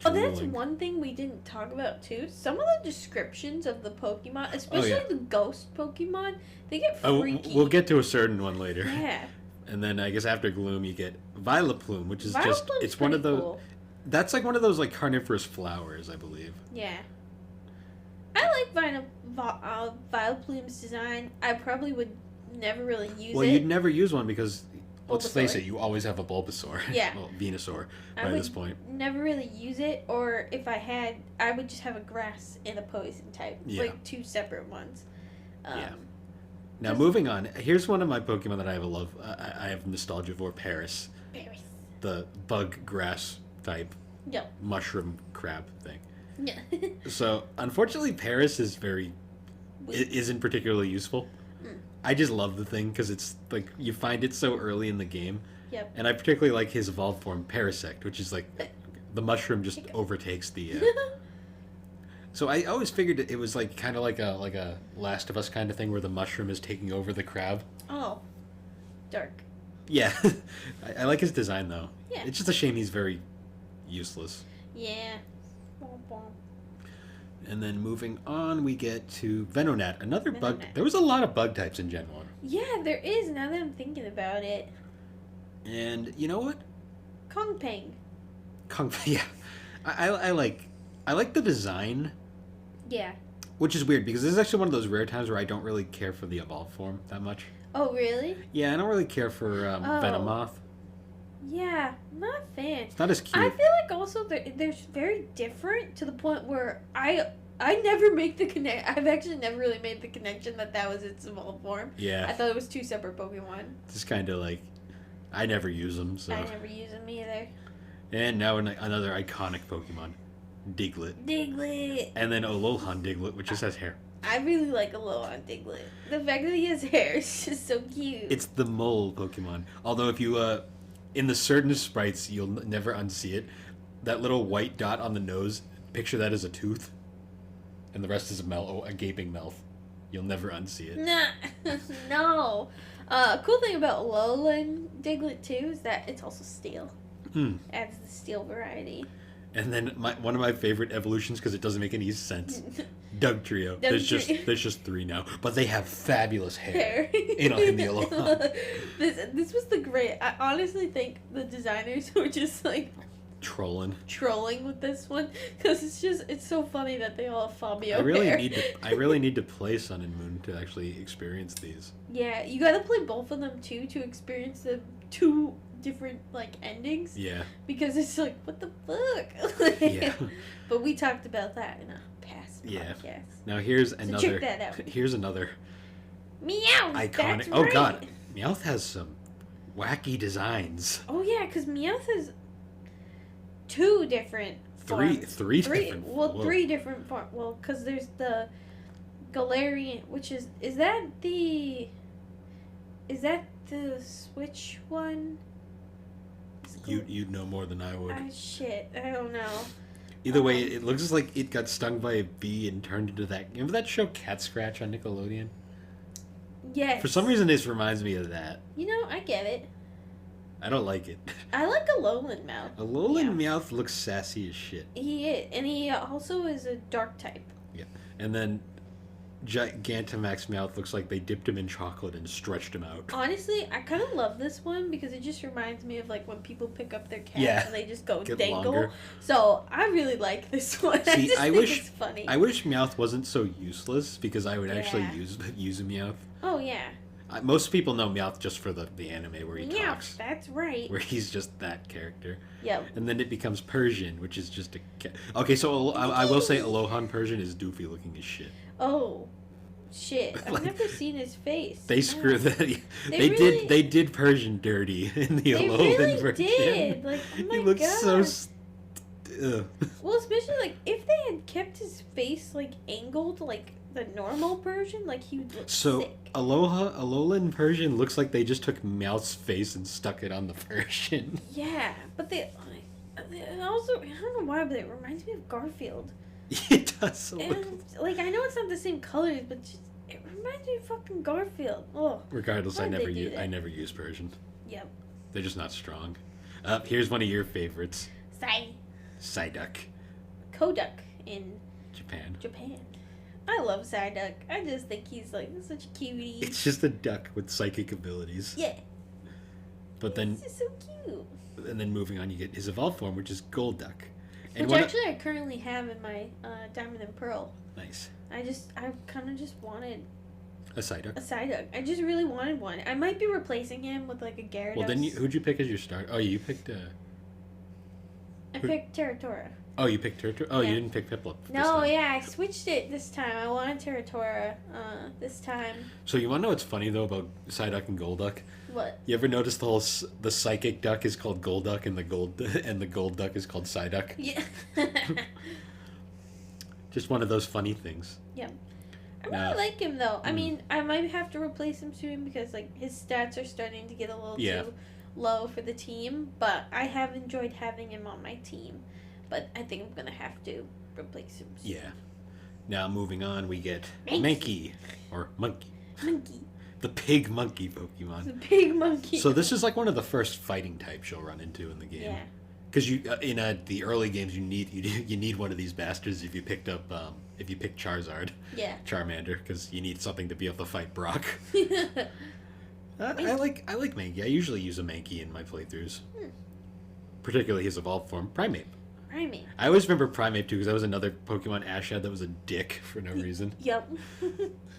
Speaker 2: Oh, that's
Speaker 1: drooling.
Speaker 2: one thing we didn't talk about too. Some of the descriptions of the Pokemon, especially
Speaker 1: yeah.
Speaker 2: the ghost Pokemon, they get
Speaker 1: Oh,
Speaker 2: freaky.
Speaker 1: we'll get to a certain one later.
Speaker 2: Yeah.
Speaker 1: And then I guess after Gloom you get Vileplume, which is
Speaker 2: Vileplume's
Speaker 1: it's one of
Speaker 2: pretty
Speaker 1: those.
Speaker 2: cool.
Speaker 1: That's like one of those like carnivorous flowers, I believe.
Speaker 2: Yeah. I like Vileplume's design. I probably would never really use
Speaker 1: Well,
Speaker 2: it.
Speaker 1: you'd never use one because let's face
Speaker 2: Bulbasaur.
Speaker 1: it, you always have a Bulbasaur.
Speaker 2: Yeah.
Speaker 1: Well, Venusaur
Speaker 2: I
Speaker 1: by
Speaker 2: would
Speaker 1: this point.
Speaker 2: never really use it, or if I had, I would just have a grass and a poison type,
Speaker 1: Yeah.
Speaker 2: like two separate ones.
Speaker 1: Yeah. Now
Speaker 2: Just-
Speaker 1: moving on, here's one of my Pokemon that I have a love. I have nostalgia for Paris,
Speaker 2: Berries.
Speaker 1: the bug grass type
Speaker 2: Yep.
Speaker 1: mushroom crab thing.
Speaker 2: Yeah.
Speaker 1: So unfortunately, Paris is isn't particularly useful.
Speaker 2: Mm.
Speaker 1: I just love the thing because it's like you find it so early in the game,
Speaker 2: Yep.
Speaker 1: and I particularly like his evolved form Parasect, which is like the mushroom just overtakes the. So I always figured it was like kind of like a Last of Us kind of thing where the mushroom is taking over the crab.
Speaker 2: Oh, dark.
Speaker 1: Yeah, I like his design though.
Speaker 2: Yeah.
Speaker 1: It's just a shame he's very useless.
Speaker 2: Yeah. Bom, bom.
Speaker 1: And then moving on, we get to Venonat, another bug.
Speaker 2: Venonat.
Speaker 1: There was a lot of bug types in Gen 1.
Speaker 2: Yeah, there is, now that I'm thinking about it.
Speaker 1: And you know what?
Speaker 2: Kong Peng.
Speaker 1: Yeah. I like the design,
Speaker 2: Yeah.
Speaker 1: which is weird because this is actually one of those rare times where I don't really care for the evolved form that much.
Speaker 2: Oh, really?
Speaker 1: Yeah, I don't really care for Venomoth.
Speaker 2: Yeah, not a fan.
Speaker 1: It's not as cute.
Speaker 2: I feel like also they're very different to the point where I never make the connect. I've actually never really made the connection that was its evolved form.
Speaker 1: Yeah.
Speaker 2: I thought it was two separate Pokemon.
Speaker 1: Just kind of like, I never use them, so.
Speaker 2: I never use them either.
Speaker 1: And now another iconic Pokemon, Diglett.
Speaker 2: Diglett.
Speaker 1: And then Alolan Diglett, which just has hair.
Speaker 2: I really like Alolan Diglett. The fact that he has hair is just so cute.
Speaker 1: It's the mole Pokemon. Although if you, in the certain sprites, you'll never unsee it. That little white dot on the nose, picture that as a tooth. And the rest is a gaping mouth. You'll never unsee it.
Speaker 2: Nah, no. Cool thing about Alolan Diglett too is that it's also steel. Adds the steel variety.
Speaker 1: And then one of my favorite evolutions, because it doesn't make any sense, Doug Trio. There's just 3 now, but they have fabulous hair. in the Alolan.
Speaker 2: This was the great. I honestly think the designers were just like
Speaker 1: trolling
Speaker 2: with this one because it's so funny that they all have Fabio hair.
Speaker 1: I really need to play Sun and Moon to actually experience these.
Speaker 2: Yeah, you gotta play both of them too to experience the 2 different endings.
Speaker 1: Yeah.
Speaker 2: Because it's like, what the fuck?
Speaker 1: Yeah.
Speaker 2: But we talked about that in a past podcast.
Speaker 1: Now here's
Speaker 2: So
Speaker 1: another.
Speaker 2: check that out.
Speaker 1: Here's another
Speaker 2: Meowth.
Speaker 1: iconic.
Speaker 2: That's
Speaker 1: Oh
Speaker 2: right.
Speaker 1: god, Meowth has some wacky designs.
Speaker 2: Oh yeah, because Meowth has 2 different.
Speaker 1: Three different.
Speaker 2: Well,
Speaker 1: whoa.
Speaker 2: 3 different forms. Well, because there's the Galarian, which is that the Switch one?
Speaker 1: You'd know more than I would.
Speaker 2: Shit, I don't know.
Speaker 1: Either way, it looks like it got stung by a bee and turned into that. Remember that show Cat Scratch on Nickelodeon?
Speaker 2: Yes.
Speaker 1: For some reason, this reminds me of that.
Speaker 2: You know, I get it.
Speaker 1: I don't like it.
Speaker 2: I like Alolan Mouth.
Speaker 1: Alolan Meowth looks sassy as shit.
Speaker 2: He is, and he also is a dark type.
Speaker 1: Yeah, and then Gigantamax Meowth looks like they dipped him in chocolate and stretched him out.
Speaker 2: Honestly, I kind of love this one because it just reminds me of when people pick up their cats and they just go
Speaker 1: Get
Speaker 2: dangle.
Speaker 1: longer.
Speaker 2: So I really like this one.
Speaker 1: See,
Speaker 2: I think it's funny.
Speaker 1: I wish Meowth wasn't so useless because I would actually use a Meowth.
Speaker 2: Oh yeah.
Speaker 1: Most people know Meowth just for the anime where he talks.
Speaker 2: That's right.
Speaker 1: Where he's just that character.
Speaker 2: Yep.
Speaker 1: And then it becomes Persian, which is just a cat. Okay, so I will say Alohan Persian is doofy looking as shit.
Speaker 2: Oh, shit! I've never seen his face.
Speaker 1: They screw that. They did Persian dirty in the Alolan version.
Speaker 2: They did. Oh my
Speaker 1: he looks
Speaker 2: God.
Speaker 1: so.
Speaker 2: Well, especially if they had kept his face angled the normal version, he would look sick.
Speaker 1: Alolan Persian looks like they just took Meowth's face and stuck it on the version.
Speaker 2: Yeah, but they also, I don't know why, but it reminds me of Garfield.
Speaker 1: It does.
Speaker 2: And, I know it's not the same colors, but it reminds me of fucking Garfield. Oh.
Speaker 1: Regardless, I never use Persian.
Speaker 2: Yep.
Speaker 1: They're just not strong. Here's one of your favorites. Psyduck.
Speaker 2: Koduk in
Speaker 1: Japan.
Speaker 2: I love Psyduck. I just think he's such a cutie.
Speaker 1: It's just a duck with psychic abilities.
Speaker 2: Yeah.
Speaker 1: But then,
Speaker 2: he's just so cute.
Speaker 1: And then moving on, you get his evolved form, which is Golduck.
Speaker 2: Which actually I currently have in my Diamond and Pearl.
Speaker 1: Nice.
Speaker 2: I kind of just wanted
Speaker 1: a Psyduck.
Speaker 2: I just really wanted one. I might be replacing him with a Gyarados.
Speaker 1: Well, then who'd you pick as your start? Oh, you picked
Speaker 2: I picked Terratora.
Speaker 1: Oh, you picked Terratora? Oh,
Speaker 2: yeah.
Speaker 1: You didn't pick Piplup.
Speaker 2: No, I switched it this time. I wanted Terratora this time.
Speaker 1: So you want to know what's funny, though, about Psyduck and Golduck?
Speaker 2: What?
Speaker 1: You ever notice the psychic duck is called Golduck and the gold duck is called Psyduck?
Speaker 2: Yeah.
Speaker 1: Just one of those funny things.
Speaker 2: Yeah. I really like him, though. I mean, I might have to replace him soon because his stats are starting to get a little too low for the team, but I have enjoyed having him on my team. But I think I'm going to have to replace him soon.
Speaker 1: Yeah. Now, moving on, we get
Speaker 2: Mankey.
Speaker 1: Mankey, or Monkey.
Speaker 2: Monkey.
Speaker 1: The pig monkey
Speaker 2: The
Speaker 1: Pokemon.
Speaker 2: big monkey.
Speaker 1: So this is like one of the first fighting types you'll run into in the game.
Speaker 2: Yeah.
Speaker 1: Because you in the early games you need one of these bastards if you picked up if you pick Charizard,
Speaker 2: Yeah.
Speaker 1: Charmander, because you need something to be able to fight Brock. I like Mankey. I usually use a Mankey in my playthroughs, particularly his evolved form, Primeape.
Speaker 2: Primeape.
Speaker 1: I always remember Primeape too because that was another Pokemon Ash had that was a dick for no reason,
Speaker 2: Yep.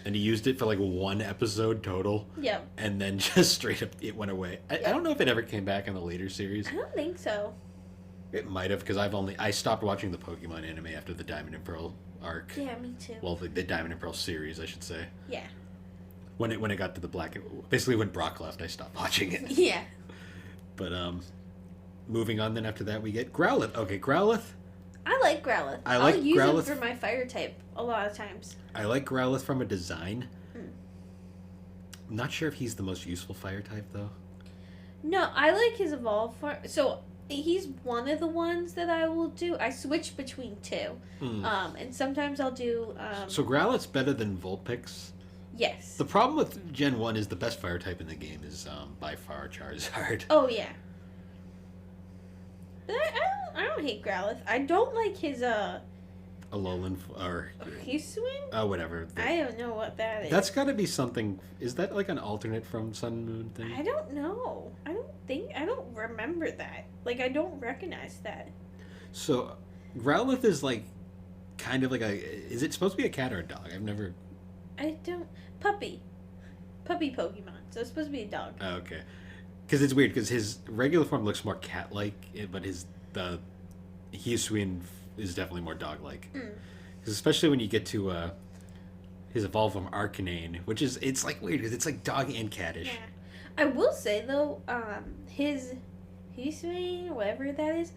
Speaker 1: and he used it for like one episode total,
Speaker 2: Yep.
Speaker 1: and then just straight up it went away. I don't know if it ever came back in the later series.
Speaker 2: I don't think so.
Speaker 1: It might have because I stopped watching the Pokemon anime after the Diamond and Pearl arc.
Speaker 2: Yeah, me too.
Speaker 1: Well, the Diamond and Pearl series, I should say.
Speaker 2: Yeah.
Speaker 1: When it got to the Black, basically when Brock left, I stopped watching it.
Speaker 2: Yeah.
Speaker 1: But moving on, then after that we get Growlithe. Okay, Growlithe.
Speaker 2: I like Growlithe. I'll use him for my fire type a lot of times.
Speaker 1: I like Growlithe from a design. I'm not sure if he's the most useful fire type though.
Speaker 2: No, I like his evolve form. So he's one of the ones that I will do. I switch between two. And sometimes I'll do.
Speaker 1: So Growlithe's better than Vulpix.
Speaker 2: Yes.
Speaker 1: The problem with Gen 1 is the best fire type in the game is by far Charizard.
Speaker 2: Oh yeah. But I don't hate Growlithe. I don't like his
Speaker 1: Alolan or
Speaker 2: Hisuian?
Speaker 1: whatever.
Speaker 2: I don't know what that is.
Speaker 1: That's got to be something. Is that like an alternate from Sun and Moon thing?
Speaker 2: I don't know. I don't remember that. Like I don't recognize that.
Speaker 1: So, Growlithe is like kind of like a. Is it supposed to be a cat or a dog? I've never.
Speaker 2: I don't. Puppy Pokemon. So it's supposed to be a dog.
Speaker 1: Oh, okay. Because it's weird because his regular form looks more cat-like, but the Hisuian is definitely more dog-like. Because especially when you get to his evolved form Arcanine, which is it's like weird because it's like dog and cattish.
Speaker 2: Yeah. I will say though, his Hisuian, whatever that is,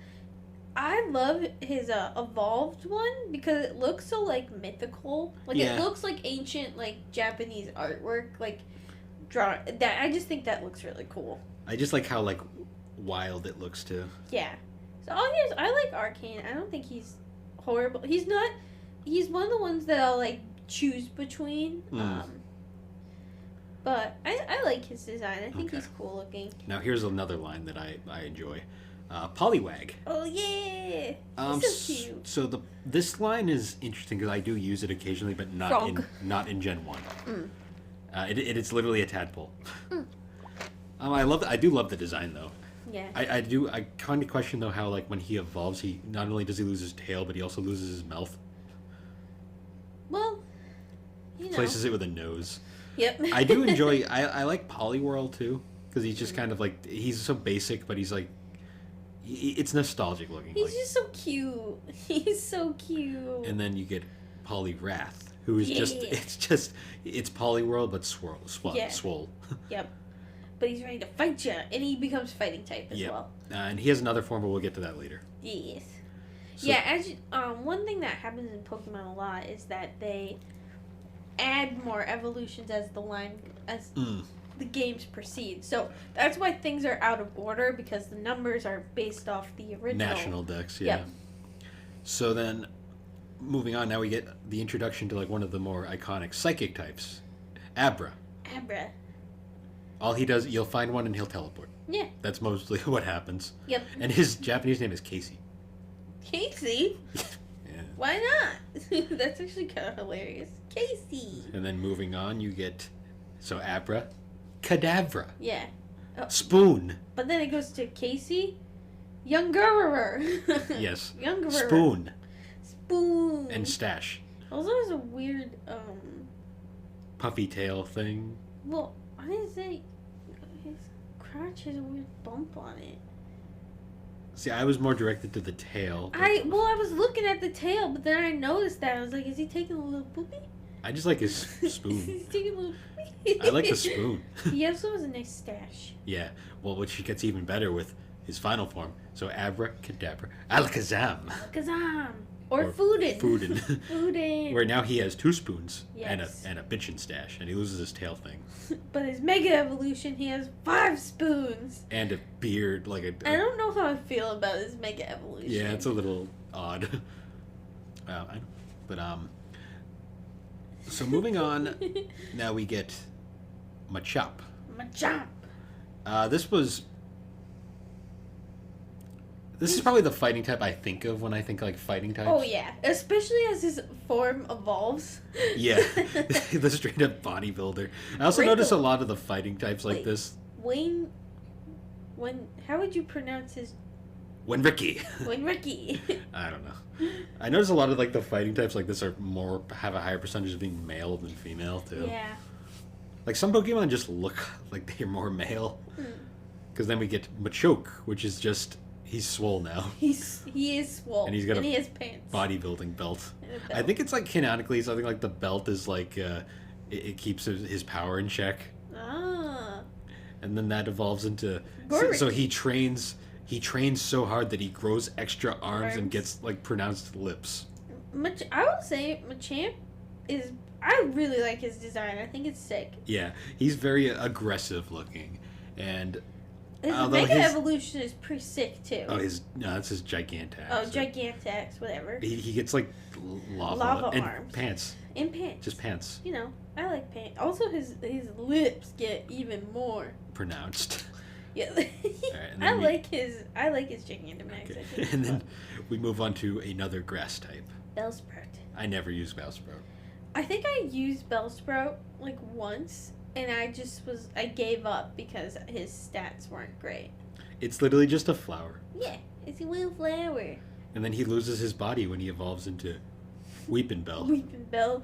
Speaker 2: I love his evolved one because it looks so like mythical. Like it looks like ancient like Japanese artwork, like draw that. I just think that looks really cool.
Speaker 1: I just like how like wild it looks too.
Speaker 2: Yeah. So I like Arcane. I don't think he's horrible. He's not. He's one of the ones that I'll like choose between. But I like his design. I think he's cool looking.
Speaker 1: Now here's another line that I enjoy. Poliwag.
Speaker 2: Oh yeah, he's so cute.
Speaker 1: So this line is interesting because I do use it occasionally, but not in Gen 1. It's literally a tadpole. I do love the design though.
Speaker 2: Yeah.
Speaker 1: I kind of question though how like when he evolves, he not only does he lose his tail, but he also loses his mouth.
Speaker 2: Well,
Speaker 1: Places it with a nose.
Speaker 2: Yep.
Speaker 1: I do enjoy. I like Poliwhirl too because he's just kind of like he's so basic, but he's like. It's nostalgic looking.
Speaker 2: He's just so cute. He's so cute.
Speaker 1: And then you get Poliwrath, who is it's Poliwhirl but swole.
Speaker 2: Yep. But he's ready to fight you, and he becomes fighting type as well.
Speaker 1: And he has another form, but we'll get to that later.
Speaker 2: Yes. So, one thing that happens in Pokemon a lot is that they add more evolutions as the games proceed. So that's why things are out of order because the numbers are based off the original
Speaker 1: National Dex. Yeah. Yep. So then, moving on, now we get the introduction to like one of the more iconic psychic types, Abra. All he does, you'll find one and he'll teleport.
Speaker 2: Yeah.
Speaker 1: That's mostly what happens.
Speaker 2: Yep.
Speaker 1: And his Japanese name is Casey.
Speaker 2: Casey?
Speaker 1: Yeah.
Speaker 2: Why not? That's actually kind of hilarious. Casey.
Speaker 1: And then moving on, you get Abra. Kadabra.
Speaker 2: Yeah.
Speaker 1: Oh. Spoon.
Speaker 2: But then it goes to Casey. Younger.
Speaker 1: Yes.
Speaker 2: Younger.
Speaker 1: Spoon.
Speaker 2: Spoon.
Speaker 1: And Stash.
Speaker 2: Also has a weird
Speaker 1: puffy tail thing.
Speaker 2: Well, I didn't say his crotch has a weird bump on it.
Speaker 1: See, I was more directed to the tail.
Speaker 2: I was looking at the tail, but then I noticed that. I was like, is he taking a little poopy?
Speaker 1: I just like his spoon.
Speaker 2: He's taking a little poopy.
Speaker 1: I like the spoon.
Speaker 2: He also has a nice stash.
Speaker 1: Yeah. Well, which gets even better with his final form. So Abracadabra. Alakazam.
Speaker 2: Alakazam. Or Foodin.
Speaker 1: Foodin. Where now he has 2 spoons
Speaker 2: yes.
Speaker 1: and a bitchin' stash, and he loses his tail thing.
Speaker 2: But his Mega Evolution, he has 5 spoons.
Speaker 1: And a beard, like a...
Speaker 2: I don't know how I feel about his Mega Evolution.
Speaker 1: Yeah, it's a little odd. So moving on, now we get Machop.
Speaker 2: Machop.
Speaker 1: This is probably the fighting type I think of when I think like fighting types.
Speaker 2: Oh yeah, especially as his form evolves.
Speaker 1: Yeah, the straight up bodybuilder. I also notice a lot of the fighting types like this.
Speaker 2: How would you pronounce his?
Speaker 1: Wenricky.
Speaker 2: Wenricky.
Speaker 1: I don't know. I notice a lot of like the fighting types like this have a higher percentage of being male than female too.
Speaker 2: Yeah.
Speaker 1: Like some Pokemon just look like they're more male. Because then we get Machoke, which is just he's swole now.
Speaker 2: He is swole.
Speaker 1: And he has
Speaker 2: pants.
Speaker 1: Bodybuilding belt. I think it's like canonically something like the belt is like it keeps his power in check.
Speaker 2: Ah.
Speaker 1: And then that evolves into so he trains so hard that he grows extra arms and gets like pronounced lips.
Speaker 2: I would say Machamp is. I really like his design. I think it's sick.
Speaker 1: Yeah, he's very aggressive looking, and
Speaker 2: his Mega Evolution is pretty sick too.
Speaker 1: Oh, that's his Gigantax.
Speaker 2: Oh, Gigantax, whatever.
Speaker 1: He gets like lava and
Speaker 2: arms.
Speaker 1: Pants.
Speaker 2: In pants.
Speaker 1: Just pants.
Speaker 2: You know, I like pants. Also, his lips get even more
Speaker 1: pronounced.
Speaker 2: Yeah,
Speaker 1: right,
Speaker 2: I like his Gigantamax.
Speaker 1: Okay. And then we move on to another grass type.
Speaker 2: Bellsprout.
Speaker 1: I never use Bellsprout.
Speaker 2: I think I used Bellsprout like once, and I gave up because his stats weren't great.
Speaker 1: It's literally just a flower.
Speaker 2: Yeah, it's a little flower.
Speaker 1: And then he loses his body when he evolves into Weepinbell.
Speaker 2: Weepinbell,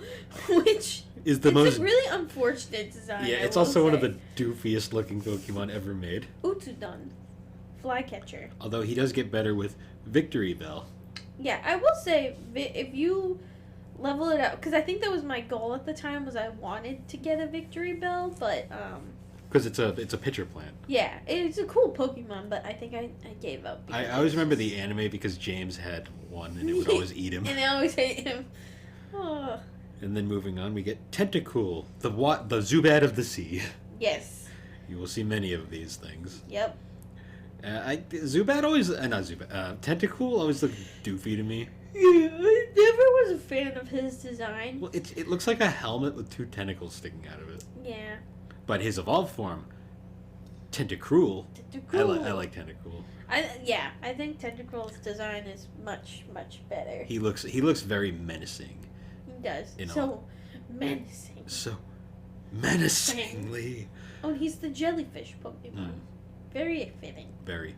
Speaker 2: which
Speaker 1: is
Speaker 2: a really unfortunate design.
Speaker 1: Yeah, it's also one of the doofiest looking Pokemon ever made.
Speaker 2: Utsudon, Flycatcher.
Speaker 1: Although he does get better with Victory Bell.
Speaker 2: Yeah, I will say if you level it up, because I think that was my goal at the time, was I wanted to get a Victory Bell, but
Speaker 1: because it's a pitcher plant.
Speaker 2: Yeah, it's a cool Pokemon, but I think I gave up.
Speaker 1: I always remember the anime because James had one and it would always eat him.
Speaker 2: And I always hate him. Oh.
Speaker 1: And then moving on, we get Tentacool, the Zubat of the sea.
Speaker 2: Yes.
Speaker 1: You will see many of these things.
Speaker 2: Yep.
Speaker 1: Zubat always, not Zubat, Tentacool always looked doofy to me.
Speaker 2: Yeah, I never was a fan of his design.
Speaker 1: Well, it looks like a helmet with two tentacles sticking out of it.
Speaker 2: Yeah.
Speaker 1: But his evolved form, Tentacruel. I like Tentacool.
Speaker 2: I think Tentacruel's design is much, much better.
Speaker 1: He looks very menacing.
Speaker 2: He does. Menacing.
Speaker 1: So menacingly.
Speaker 2: Oh, he's the jellyfish Pokemon. Very fitting.
Speaker 1: Very.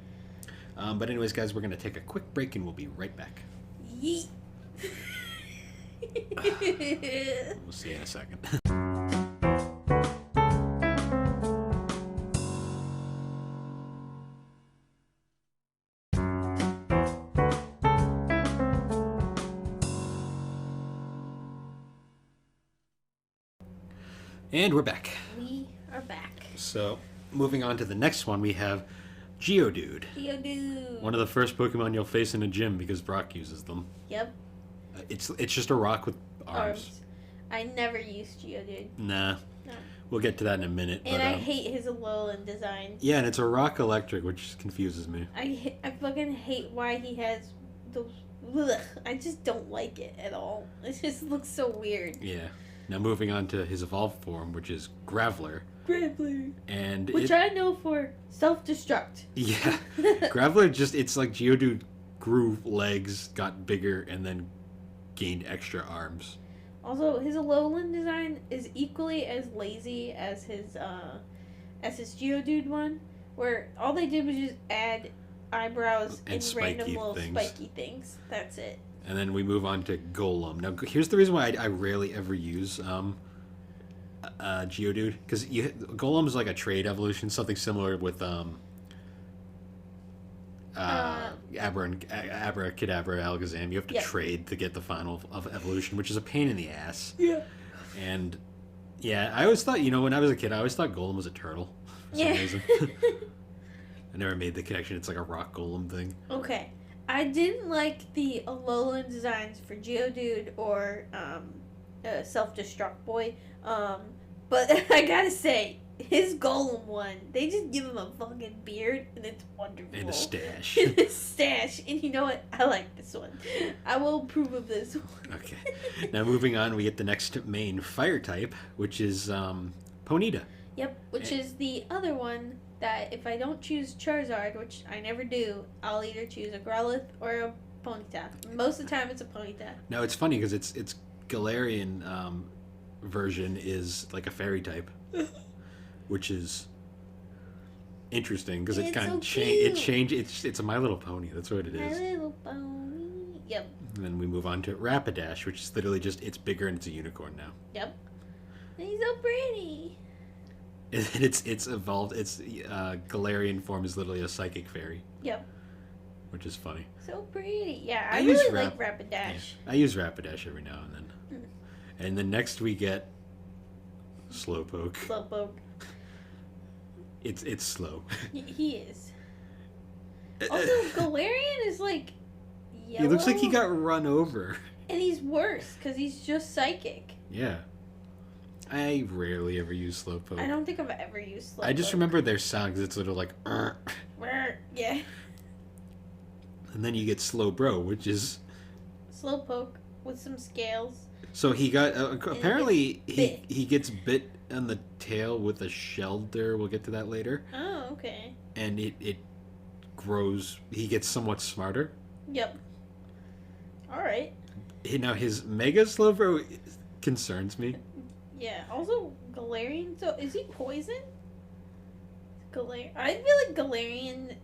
Speaker 1: But anyways, guys, we're going to take a quick break and we'll be right back.
Speaker 2: Yeet.
Speaker 1: We'll see you in a second. And we're back.
Speaker 2: We are back.
Speaker 1: So, moving on to the next one, we have Geodude.
Speaker 2: Geodude.
Speaker 1: One of the first Pokemon you'll face in a gym because Brock uses them.
Speaker 2: Yep.
Speaker 1: It's just a rock with arms.
Speaker 2: I never used Geodude.
Speaker 1: Nah.
Speaker 2: No.
Speaker 1: We'll get to that in a minute.
Speaker 2: And I hate his Alolan design.
Speaker 1: Yeah, and it's a rock electric, which confuses me.
Speaker 2: I fucking hate why he has those... Ugh, I just don't like it at all. It just looks so weird.
Speaker 1: Yeah. Now moving on to his evolved form, which is Graveler. And
Speaker 2: which I know for self-destruct.
Speaker 1: Yeah. Graveler it's like Geodude grew legs, got bigger, and then gained extra arms.
Speaker 2: Also, his Alolan design is equally as lazy as his Geodude one, where all they did was just add eyebrows and random little spiky things. That's it.
Speaker 1: And then we move on to Golem. Now, here's the reason why I rarely ever use Geodude, because Golem is like a trade evolution, something similar with Abracadabra, Alakazam. You have to trade to get the final of evolution, which is a pain in the ass.
Speaker 2: Yeah.
Speaker 1: And yeah, I always thought, when I was a kid, I always thought Golem was a turtle for some reason. I never made the connection. It's like a rock golem thing.
Speaker 2: Okay. I didn't like the Alolan designs for Geodude or Self-Destruct Boy, but I gotta say, his Golem one, they just give him a fucking beard and it's wonderful.
Speaker 1: And a stash.
Speaker 2: And a stash. And you know what? I like this one. I will approve of this one.
Speaker 1: Okay. Now moving on, we get the next main fire type, which is Ponyta.
Speaker 2: Yep, which is the other one that if I don't choose Charizard, which I never do, I'll either choose a Growlithe or a Ponyta. Most of the time it's a Ponyta.
Speaker 1: Now it's funny because its Galarian version is like a fairy type, which is interesting because it
Speaker 2: It's
Speaker 1: kind
Speaker 2: so
Speaker 1: of
Speaker 2: cute.
Speaker 1: changed. It's a My Little Pony. That's what it
Speaker 2: My
Speaker 1: is.
Speaker 2: little pony. Yep,
Speaker 1: And then we move on to Rapidash, which is literally just it's bigger and it's a unicorn now.
Speaker 2: yep. And he's so pretty.
Speaker 1: And it's evolved. Its Galarian form is literally a psychic fairy,
Speaker 2: Yep,
Speaker 1: which is funny.
Speaker 2: so pretty. Yeah,
Speaker 1: I
Speaker 2: I
Speaker 1: use
Speaker 2: really like Rapidash.
Speaker 1: Yeah. I use Rapidash every now and then. And then next we get Slowpoke.
Speaker 2: Slowpoke.
Speaker 1: It's slow.
Speaker 2: He is. Also, Galarian is like yellow.
Speaker 1: He looks like he got run over.
Speaker 2: And he's worse because he's just psychic.
Speaker 1: Yeah. I rarely ever use Slowpoke.
Speaker 2: I don't think I've ever used Slowpoke.
Speaker 1: I just remember their sound because it's literally like,
Speaker 2: Yeah.
Speaker 1: and then you get Slowbro, which is
Speaker 2: Slowpoke with some scales.
Speaker 1: so he got apparently
Speaker 2: bit.
Speaker 1: he gets bit on the tail with a shelter. We'll get to that later,
Speaker 2: Oh, okay.
Speaker 1: and it grows. He gets somewhat smarter.
Speaker 2: Yep. All right.
Speaker 1: Now his Mega Slowbro concerns me.
Speaker 2: Yeah. Also, Galarian. So, is he poison? I feel like Galarian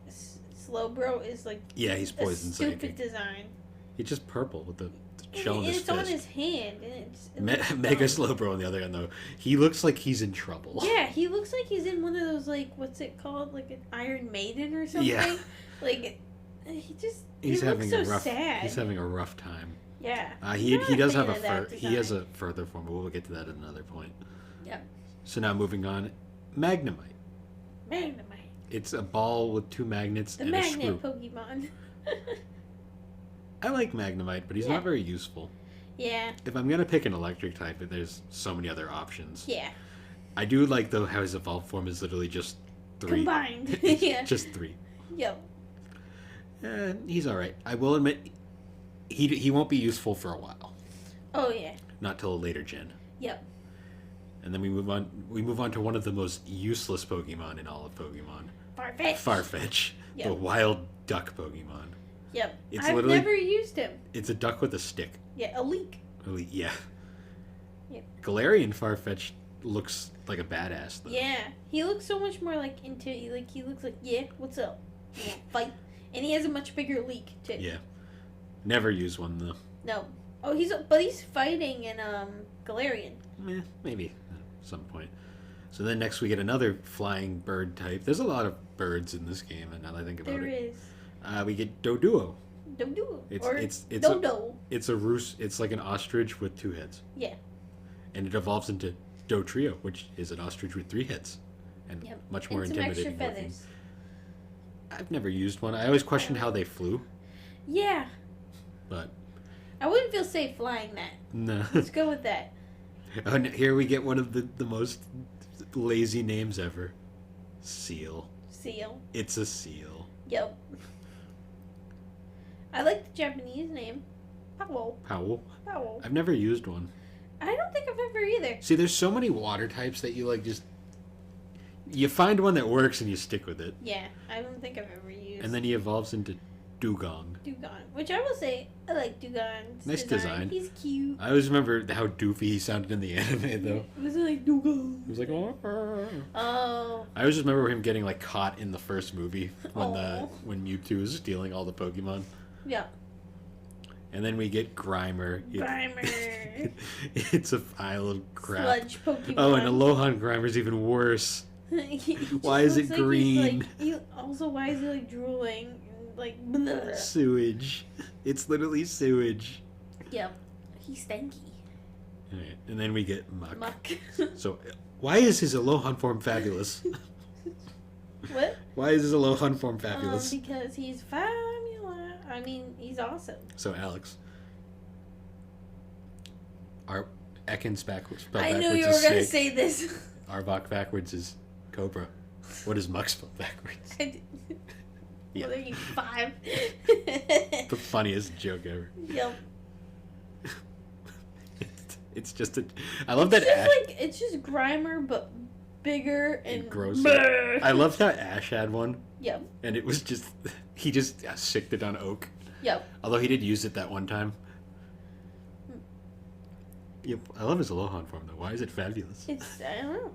Speaker 2: Slowbro is like
Speaker 1: Yeah, he's poison
Speaker 2: a stupid
Speaker 1: psychic.
Speaker 2: design.
Speaker 1: He's just purple with the
Speaker 2: And
Speaker 1: shell in his
Speaker 2: it's on
Speaker 1: fist.
Speaker 2: his hand, and it looks
Speaker 1: Mega
Speaker 2: dumb.
Speaker 1: Slowbro on the other hand, though, he looks like he's in trouble.
Speaker 2: Yeah, he looks like he's in one of those like what's it called, like an Iron Maiden or something.
Speaker 1: Yeah.
Speaker 2: Like he just
Speaker 1: He's
Speaker 2: he
Speaker 1: having
Speaker 2: looks so
Speaker 1: a rough.
Speaker 2: sad.
Speaker 1: He's having a rough time.
Speaker 2: Yeah.
Speaker 1: He
Speaker 2: Not
Speaker 1: he
Speaker 2: a
Speaker 1: does
Speaker 2: fan
Speaker 1: have a
Speaker 2: of that
Speaker 1: he has
Speaker 2: design.
Speaker 1: a further form, but we'll get to that at another point.
Speaker 2: Yep.
Speaker 1: So now moving on, Magnemite.
Speaker 2: Magnemite.
Speaker 1: It's a ball with two magnets
Speaker 2: The
Speaker 1: and a screw.
Speaker 2: magnet Pokemon.
Speaker 1: I like Magnemite, but he's
Speaker 2: Yeah.
Speaker 1: not very useful.
Speaker 2: Yeah.
Speaker 1: If I'm gonna pick an electric type, there's so many other options.
Speaker 2: Yeah.
Speaker 1: I do like though how his evolved form is literally just three.
Speaker 2: Combined. Yeah.
Speaker 1: Just three.
Speaker 2: Yep.
Speaker 1: He's all right. I will admit, he won't be useful for a while.
Speaker 2: Oh yeah.
Speaker 1: Not till a later gen.
Speaker 2: Yep.
Speaker 1: And then we move on. We move on to one of the most useless Pokemon in all of Pokemon,
Speaker 2: Farfetch.
Speaker 1: Farfetch,
Speaker 2: Yep.
Speaker 1: the wild duck Pokemon.
Speaker 2: Yep.
Speaker 1: It's
Speaker 2: I've
Speaker 1: literally-
Speaker 2: never used him.
Speaker 1: It's a duck with a stick.
Speaker 2: Yeah, a leak.
Speaker 1: Really, yeah.
Speaker 2: Yep.
Speaker 1: Galarian Farfetch looks like a badass though.
Speaker 2: Yeah. He looks so much more like into he looks like, yeah, what's up? You wanna fight. And he has a much bigger leak too.
Speaker 1: Yeah. Never use one though.
Speaker 2: No. Oh, he's fighting in Galarian.
Speaker 1: Maybe at some point. So then next we get another flying bird type. There's a lot of birds in this game, and now that I think about
Speaker 2: There
Speaker 1: it,
Speaker 2: is
Speaker 1: we get Doduo.
Speaker 2: Dodo.
Speaker 1: It's
Speaker 2: Dodo.
Speaker 1: It's a roost. It's like an ostrich with two heads.
Speaker 2: Yeah.
Speaker 1: And it evolves into Dotrio, which is an ostrich with three heads, and
Speaker 2: Yep.
Speaker 1: much more
Speaker 2: And some extra
Speaker 1: intimidating looking.
Speaker 2: feathers.
Speaker 1: I've never used one. I always questioned how they flew,
Speaker 2: Yeah.
Speaker 1: but
Speaker 2: I wouldn't feel safe flying that.
Speaker 1: no.
Speaker 2: Let's go with that.
Speaker 1: And here we get one of the most lazy names ever. Seal.
Speaker 2: Seal.
Speaker 1: It's a seal.
Speaker 2: Yep. I like the Japanese name. Powell.
Speaker 1: Powell.
Speaker 2: Powell.
Speaker 1: I've never used one.
Speaker 2: I don't think I've ever either.
Speaker 1: See, there's so many water types that you like just you find one that works and you stick with it,
Speaker 2: Yeah, I don't think I've ever used
Speaker 1: and then he evolves into Dugong.
Speaker 2: Dugong, which I will say I like Dugong's
Speaker 1: Nice design.
Speaker 2: He's cute.
Speaker 1: I always remember how doofy he sounded in the anime, though.
Speaker 2: It was like Dugong.
Speaker 1: He was like, oh.
Speaker 2: Oh.
Speaker 1: I always just remember him getting like caught in the first movie
Speaker 2: Aw.
Speaker 1: when Mewtwo was stealing all the Pokemon.
Speaker 2: Yeah.
Speaker 1: And then we get Grimer.
Speaker 2: Grimer.
Speaker 1: It's a pile of crap.
Speaker 2: Sludge Pokemon.
Speaker 1: Oh, and Alohan Grimer's even worse.
Speaker 2: He just
Speaker 1: Why is it
Speaker 2: looks like he's,
Speaker 1: green?
Speaker 2: like, also, why is he like drooling? And, like, bleh.
Speaker 1: Sewage. It's literally sewage.
Speaker 2: Yep. He's stanky.
Speaker 1: Alright, and then we get Muck.
Speaker 2: Muck.
Speaker 1: So, why is his Alohan form fabulous?
Speaker 2: What?
Speaker 1: Why is his Alohan form fabulous?
Speaker 2: Because he's fabulous. I mean, he's awesome.
Speaker 1: So, Alex. Our Ekans backwards.
Speaker 2: I knew you were going to say this.
Speaker 1: Arbok backwards is Cobra. What is Muck spelled backwards? Yeah.
Speaker 2: What are you, 5?
Speaker 1: The funniest joke ever.
Speaker 2: Yep.
Speaker 1: It's just a. I love that Ash.
Speaker 2: It's just Grimer, but bigger and
Speaker 1: grosser. I loved how Ash had one.
Speaker 2: Yep.
Speaker 1: And it was just. He just sicked it on Oak.
Speaker 2: Yep.
Speaker 1: Although he did use it that one time. Yep. I love his Alohan form, though. Why is it fabulous?
Speaker 2: I don't know.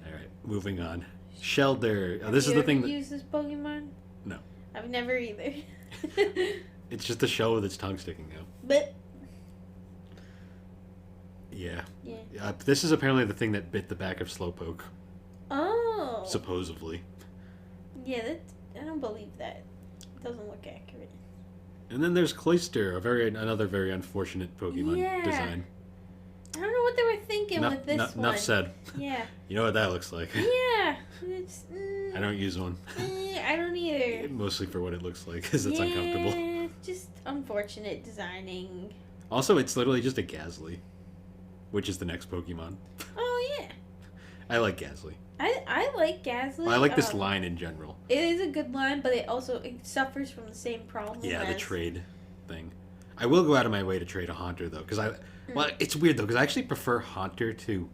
Speaker 1: Alright, moving on. Shelder. This is the thing
Speaker 2: that. Have you ever used this Pokemon?
Speaker 1: No.
Speaker 2: I've never either.
Speaker 1: It's just a shell with its tongue sticking out.
Speaker 2: But.
Speaker 1: Yeah.
Speaker 2: Yeah.
Speaker 1: This is apparently the thing that bit the back of Slowpoke.
Speaker 2: Oh.
Speaker 1: Supposedly.
Speaker 2: Yeah, I don't believe that. It doesn't look accurate.
Speaker 1: And then there's Cloyster, another very unfortunate Pokemon design.
Speaker 2: I don't know what they were thinking with this one.
Speaker 1: Enough said.
Speaker 2: Yeah.
Speaker 1: You know what that looks like.
Speaker 2: Yeah. It's,
Speaker 1: I don't use one.
Speaker 2: I don't either.
Speaker 1: Mostly for what it looks like, because it's uncomfortable.
Speaker 2: Just unfortunate designing.
Speaker 1: Also, it's literally just a Ghastly, which is the next Pokemon.
Speaker 2: Oh, yeah.
Speaker 1: I like Ghastly.
Speaker 2: I like Ghastly.
Speaker 1: Well, I like this line in general.
Speaker 2: It is a good line, but it suffers from the same problem.
Speaker 1: Yeah, the trade thing. I will go out of my way to trade a Haunter, though, because well, it's weird, though, because I actually prefer Haunter to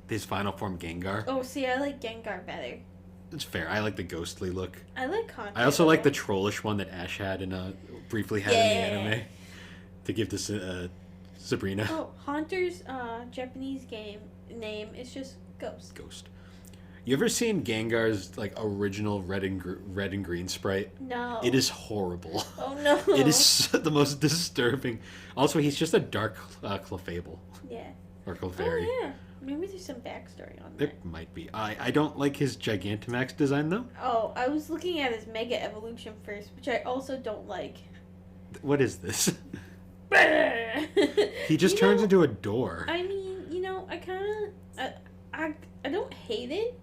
Speaker 1: his final form Gengar.
Speaker 2: Oh, see, I like Gengar better.
Speaker 1: It's fair. I like the ghostly look.
Speaker 2: I like Haunter.
Speaker 1: I also like the trollish one that Ash had briefly had in the anime to give to Sabrina.
Speaker 2: Oh, Haunter's Japanese name is just Ghost.
Speaker 1: Ghost. You ever seen Gengar's original red and green sprite?
Speaker 2: No.
Speaker 1: It is horrible.
Speaker 2: Oh no.
Speaker 1: It is the most disturbing. Also, he's just a dark Clefable.
Speaker 2: Yeah.
Speaker 1: Or Clefairy.
Speaker 2: Oh yeah. Maybe there's some backstory on that.
Speaker 1: There might be. I don't like his Gigantamax design though.
Speaker 2: Oh, I was looking at his Mega Evolution first, which I also don't like.
Speaker 1: What is this? He just turns into a door.
Speaker 2: I mean, I don't hate it,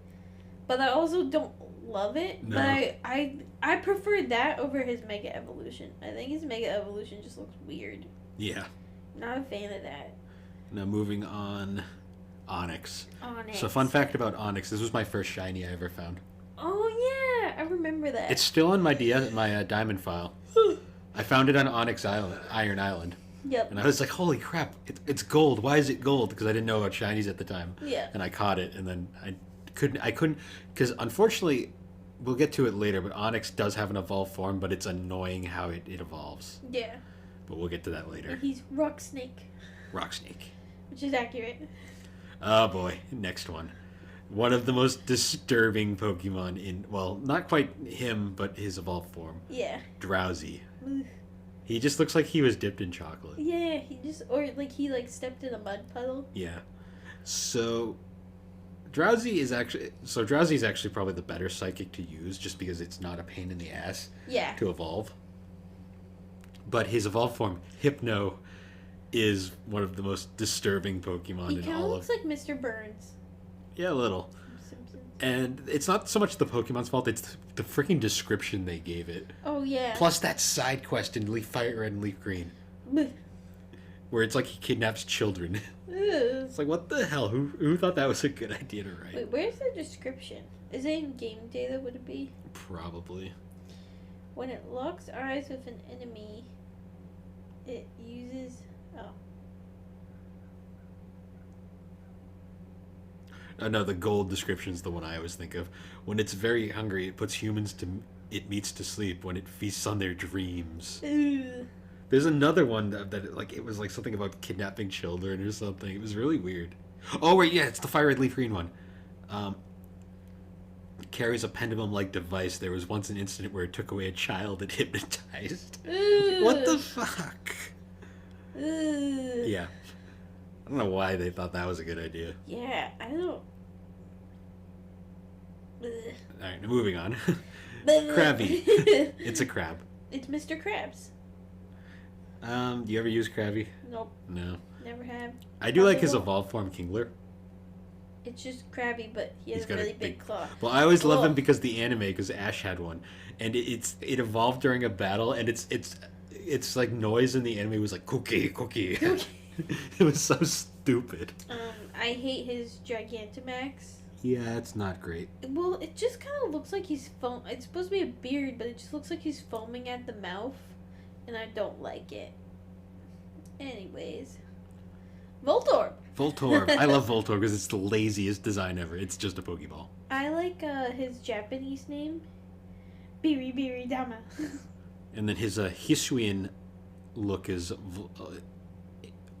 Speaker 2: but I also don't love it.
Speaker 1: No.
Speaker 2: But I prefer that over his Mega Evolution. I think his Mega Evolution just looks weird.
Speaker 1: Yeah.
Speaker 2: Not a fan of that.
Speaker 1: Now moving on, Onyx.
Speaker 2: Onyx.
Speaker 1: So fun fact about Onyx, this was my first shiny I ever found.
Speaker 2: Oh yeah, I remember that.
Speaker 1: It's still on my diamond file. I found it on Onyx Island, Iron Island.
Speaker 2: Yep.
Speaker 1: And I was like, holy crap, it's gold. Why is it gold? Because I didn't know about shinies at the time.
Speaker 2: Yeah.
Speaker 1: And I caught it, and then I couldn't, because unfortunately, we'll get to it later, but Onyx does have an evolved form, but it's annoying how it evolves.
Speaker 2: Yeah.
Speaker 1: But we'll get to that later.
Speaker 2: And he's Rock Snake.
Speaker 1: Rock Snake.
Speaker 2: Which is accurate.
Speaker 1: Oh boy, next one. One of the most disturbing Pokemon not quite him, but his evolved form.
Speaker 2: Yeah.
Speaker 1: Drowsy.
Speaker 2: Ugh.
Speaker 1: He just looks like he was dipped in chocolate.
Speaker 2: Yeah, he stepped in a mud puddle.
Speaker 1: Yeah. So Drowsy is actually probably the better psychic to use just because it's not a pain in the ass to evolve. But his evolved form, Hypno, is one of the most disturbing Pokemon
Speaker 2: He
Speaker 1: in
Speaker 2: kind
Speaker 1: all
Speaker 2: of looks like Mr. Burns.
Speaker 1: Yeah, a little.
Speaker 2: Simpsons.
Speaker 1: And it's not so much the Pokemon's fault, it's the freaking description they gave it.
Speaker 2: Oh, yeah.
Speaker 1: Plus that side quest in Leaf Fire Red and Leaf Green. Where it's like he kidnaps children.
Speaker 2: Ew.
Speaker 1: It's like, what the hell? Who thought that was a good idea to write?
Speaker 2: Wait, where's the description? Is it in game data, would it be?
Speaker 1: Probably.
Speaker 2: When it locks eyes with an enemy, it uses...
Speaker 1: Oh, no, the gold description's the one I always think of. When it's very hungry, it puts humans it meets to sleep when it feasts on their dreams.
Speaker 2: Ew.
Speaker 1: There's another one that it was like something about kidnapping children or something. It was really weird. Oh, wait, yeah, it's the Fire Red Leaf Green one. It carries a pendulum-like device. There was once an incident where it took away a child it hypnotized.
Speaker 2: Ew.
Speaker 1: What the fuck?
Speaker 2: Ew.
Speaker 1: Yeah. I don't know why they thought that was a good idea.
Speaker 2: Yeah, I don't...
Speaker 1: Alright, moving on. Krabby. It's a crab.
Speaker 2: It's Mr. Krabs.
Speaker 1: Do you ever use Krabby?
Speaker 2: Nope.
Speaker 1: No.
Speaker 2: Never have.
Speaker 1: I do like his evolved form, Kingler.
Speaker 2: It's just Krabby, but he has
Speaker 1: He's
Speaker 2: a
Speaker 1: got
Speaker 2: really big claw.
Speaker 1: Well, I always love him because the anime, because Ash had one, and it evolved during a battle, and it's like noise in the anime was like cookie. It was so stupid.
Speaker 2: I hate his Gigantamax.
Speaker 1: Yeah, it's not great.
Speaker 2: Well, it just kind of looks like he's foam. It's supposed to be a beard, but it just looks like he's foaming at the mouth, and I don't like it. Anyways, Voltorb.
Speaker 1: Voltorb. I love Voltorb because it's the laziest design ever. It's just a Pokeball.
Speaker 2: I like his Japanese name, Biri Dama.
Speaker 1: And then his Hisuian look is...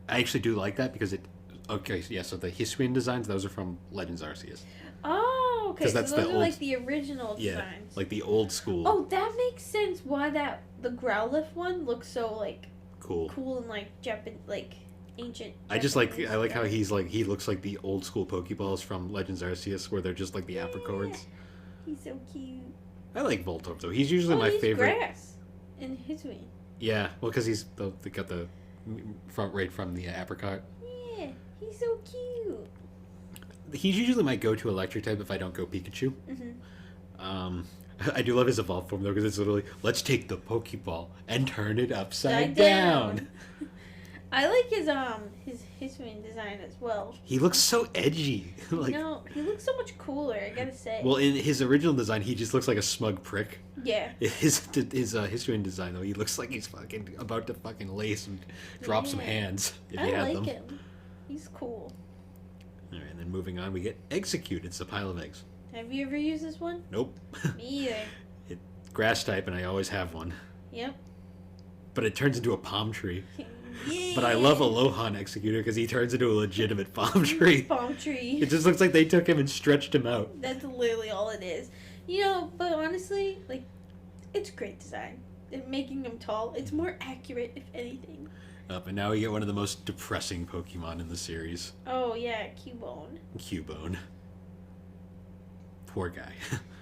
Speaker 1: I actually do like that because it... Okay, yeah, so the Hisuian designs, those are from Legends Arceus.
Speaker 2: Oh, okay. So
Speaker 1: that's
Speaker 2: those
Speaker 1: the
Speaker 2: are
Speaker 1: old,
Speaker 2: like the original
Speaker 1: yeah,
Speaker 2: designs.
Speaker 1: like the old school.
Speaker 2: Oh, that makes sense. Why the Growlithe one looks so like
Speaker 1: cool
Speaker 2: and like ancient.
Speaker 1: I just like how he looks like the old school Pokeballs from Legends Arceus, where they're just like the apricorns.
Speaker 2: He's so cute.
Speaker 1: I like Voltorb though. He's usually my favorite.
Speaker 2: Grass in Hisuian.
Speaker 1: Yeah, well, because they got the front right from the apricot.
Speaker 2: Yeah, he's so cute.
Speaker 1: He's usually my go-to electric type if I don't go Pikachu.
Speaker 2: Mm-hmm.
Speaker 1: I do love his evolved form though, because it's literally, let's take the Pokeball and turn it upside down.
Speaker 2: I like his Hisuian design as well.
Speaker 1: He looks so edgy.
Speaker 2: Like, no, he looks so much cooler, I gotta say.
Speaker 1: Well, in his original design, he just looks like a smug prick.
Speaker 2: Yeah.
Speaker 1: His Hisuian design though, he looks like he's fucking about to fucking lace and drop some hands if he had them. I like him.
Speaker 2: He's cool.
Speaker 1: All right, and then moving on, we get Execute. It's a pile of eggs.
Speaker 2: Have you ever used this one?
Speaker 1: Nope.
Speaker 2: Me either.
Speaker 1: It's grass type, and I always have one.
Speaker 2: Yep.
Speaker 1: But it turns into a palm tree.
Speaker 2: Yeah.
Speaker 1: But I love Alohan Executor because he turns into a legitimate palm tree.
Speaker 2: Palm tree.
Speaker 1: It just looks like they took him and stretched him out.
Speaker 2: That's literally all it is. You know, but honestly, like, it's great design. And making him tall, it's more accurate, if anything.
Speaker 1: And now we get one of the most depressing Pokemon in the series.
Speaker 2: Oh, yeah, Cubone.
Speaker 1: Cubone. Poor guy.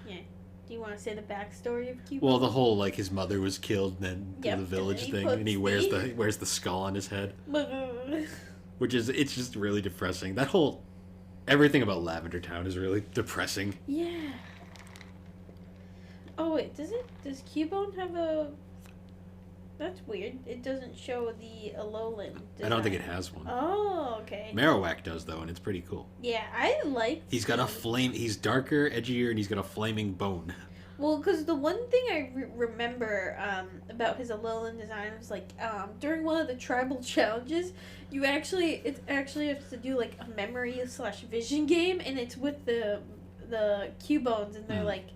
Speaker 2: Yeah. Do you want to say the backstory of Cubone?
Speaker 1: Well, the whole, like, his mother was killed and then the village thing, and he wears the skull on his head. Which is, it's just really depressing. That whole, everything about Lavender Town is really depressing.
Speaker 2: Yeah. Oh, wait, does Cubone have a... That's weird. It doesn't show the Alolan design.
Speaker 1: I don't think it has one.
Speaker 2: Oh, okay.
Speaker 1: Marowak does, though, and it's pretty cool.
Speaker 2: Yeah, I like...
Speaker 1: He's got a flame... He's darker, edgier, and he's got a flaming bone.
Speaker 2: Well, because the one thing I remember about his Alolan design was, like, during one of the tribal challenges, it actually has to do, like, a memory/vision game, and it's with the Cubones, and they're, like,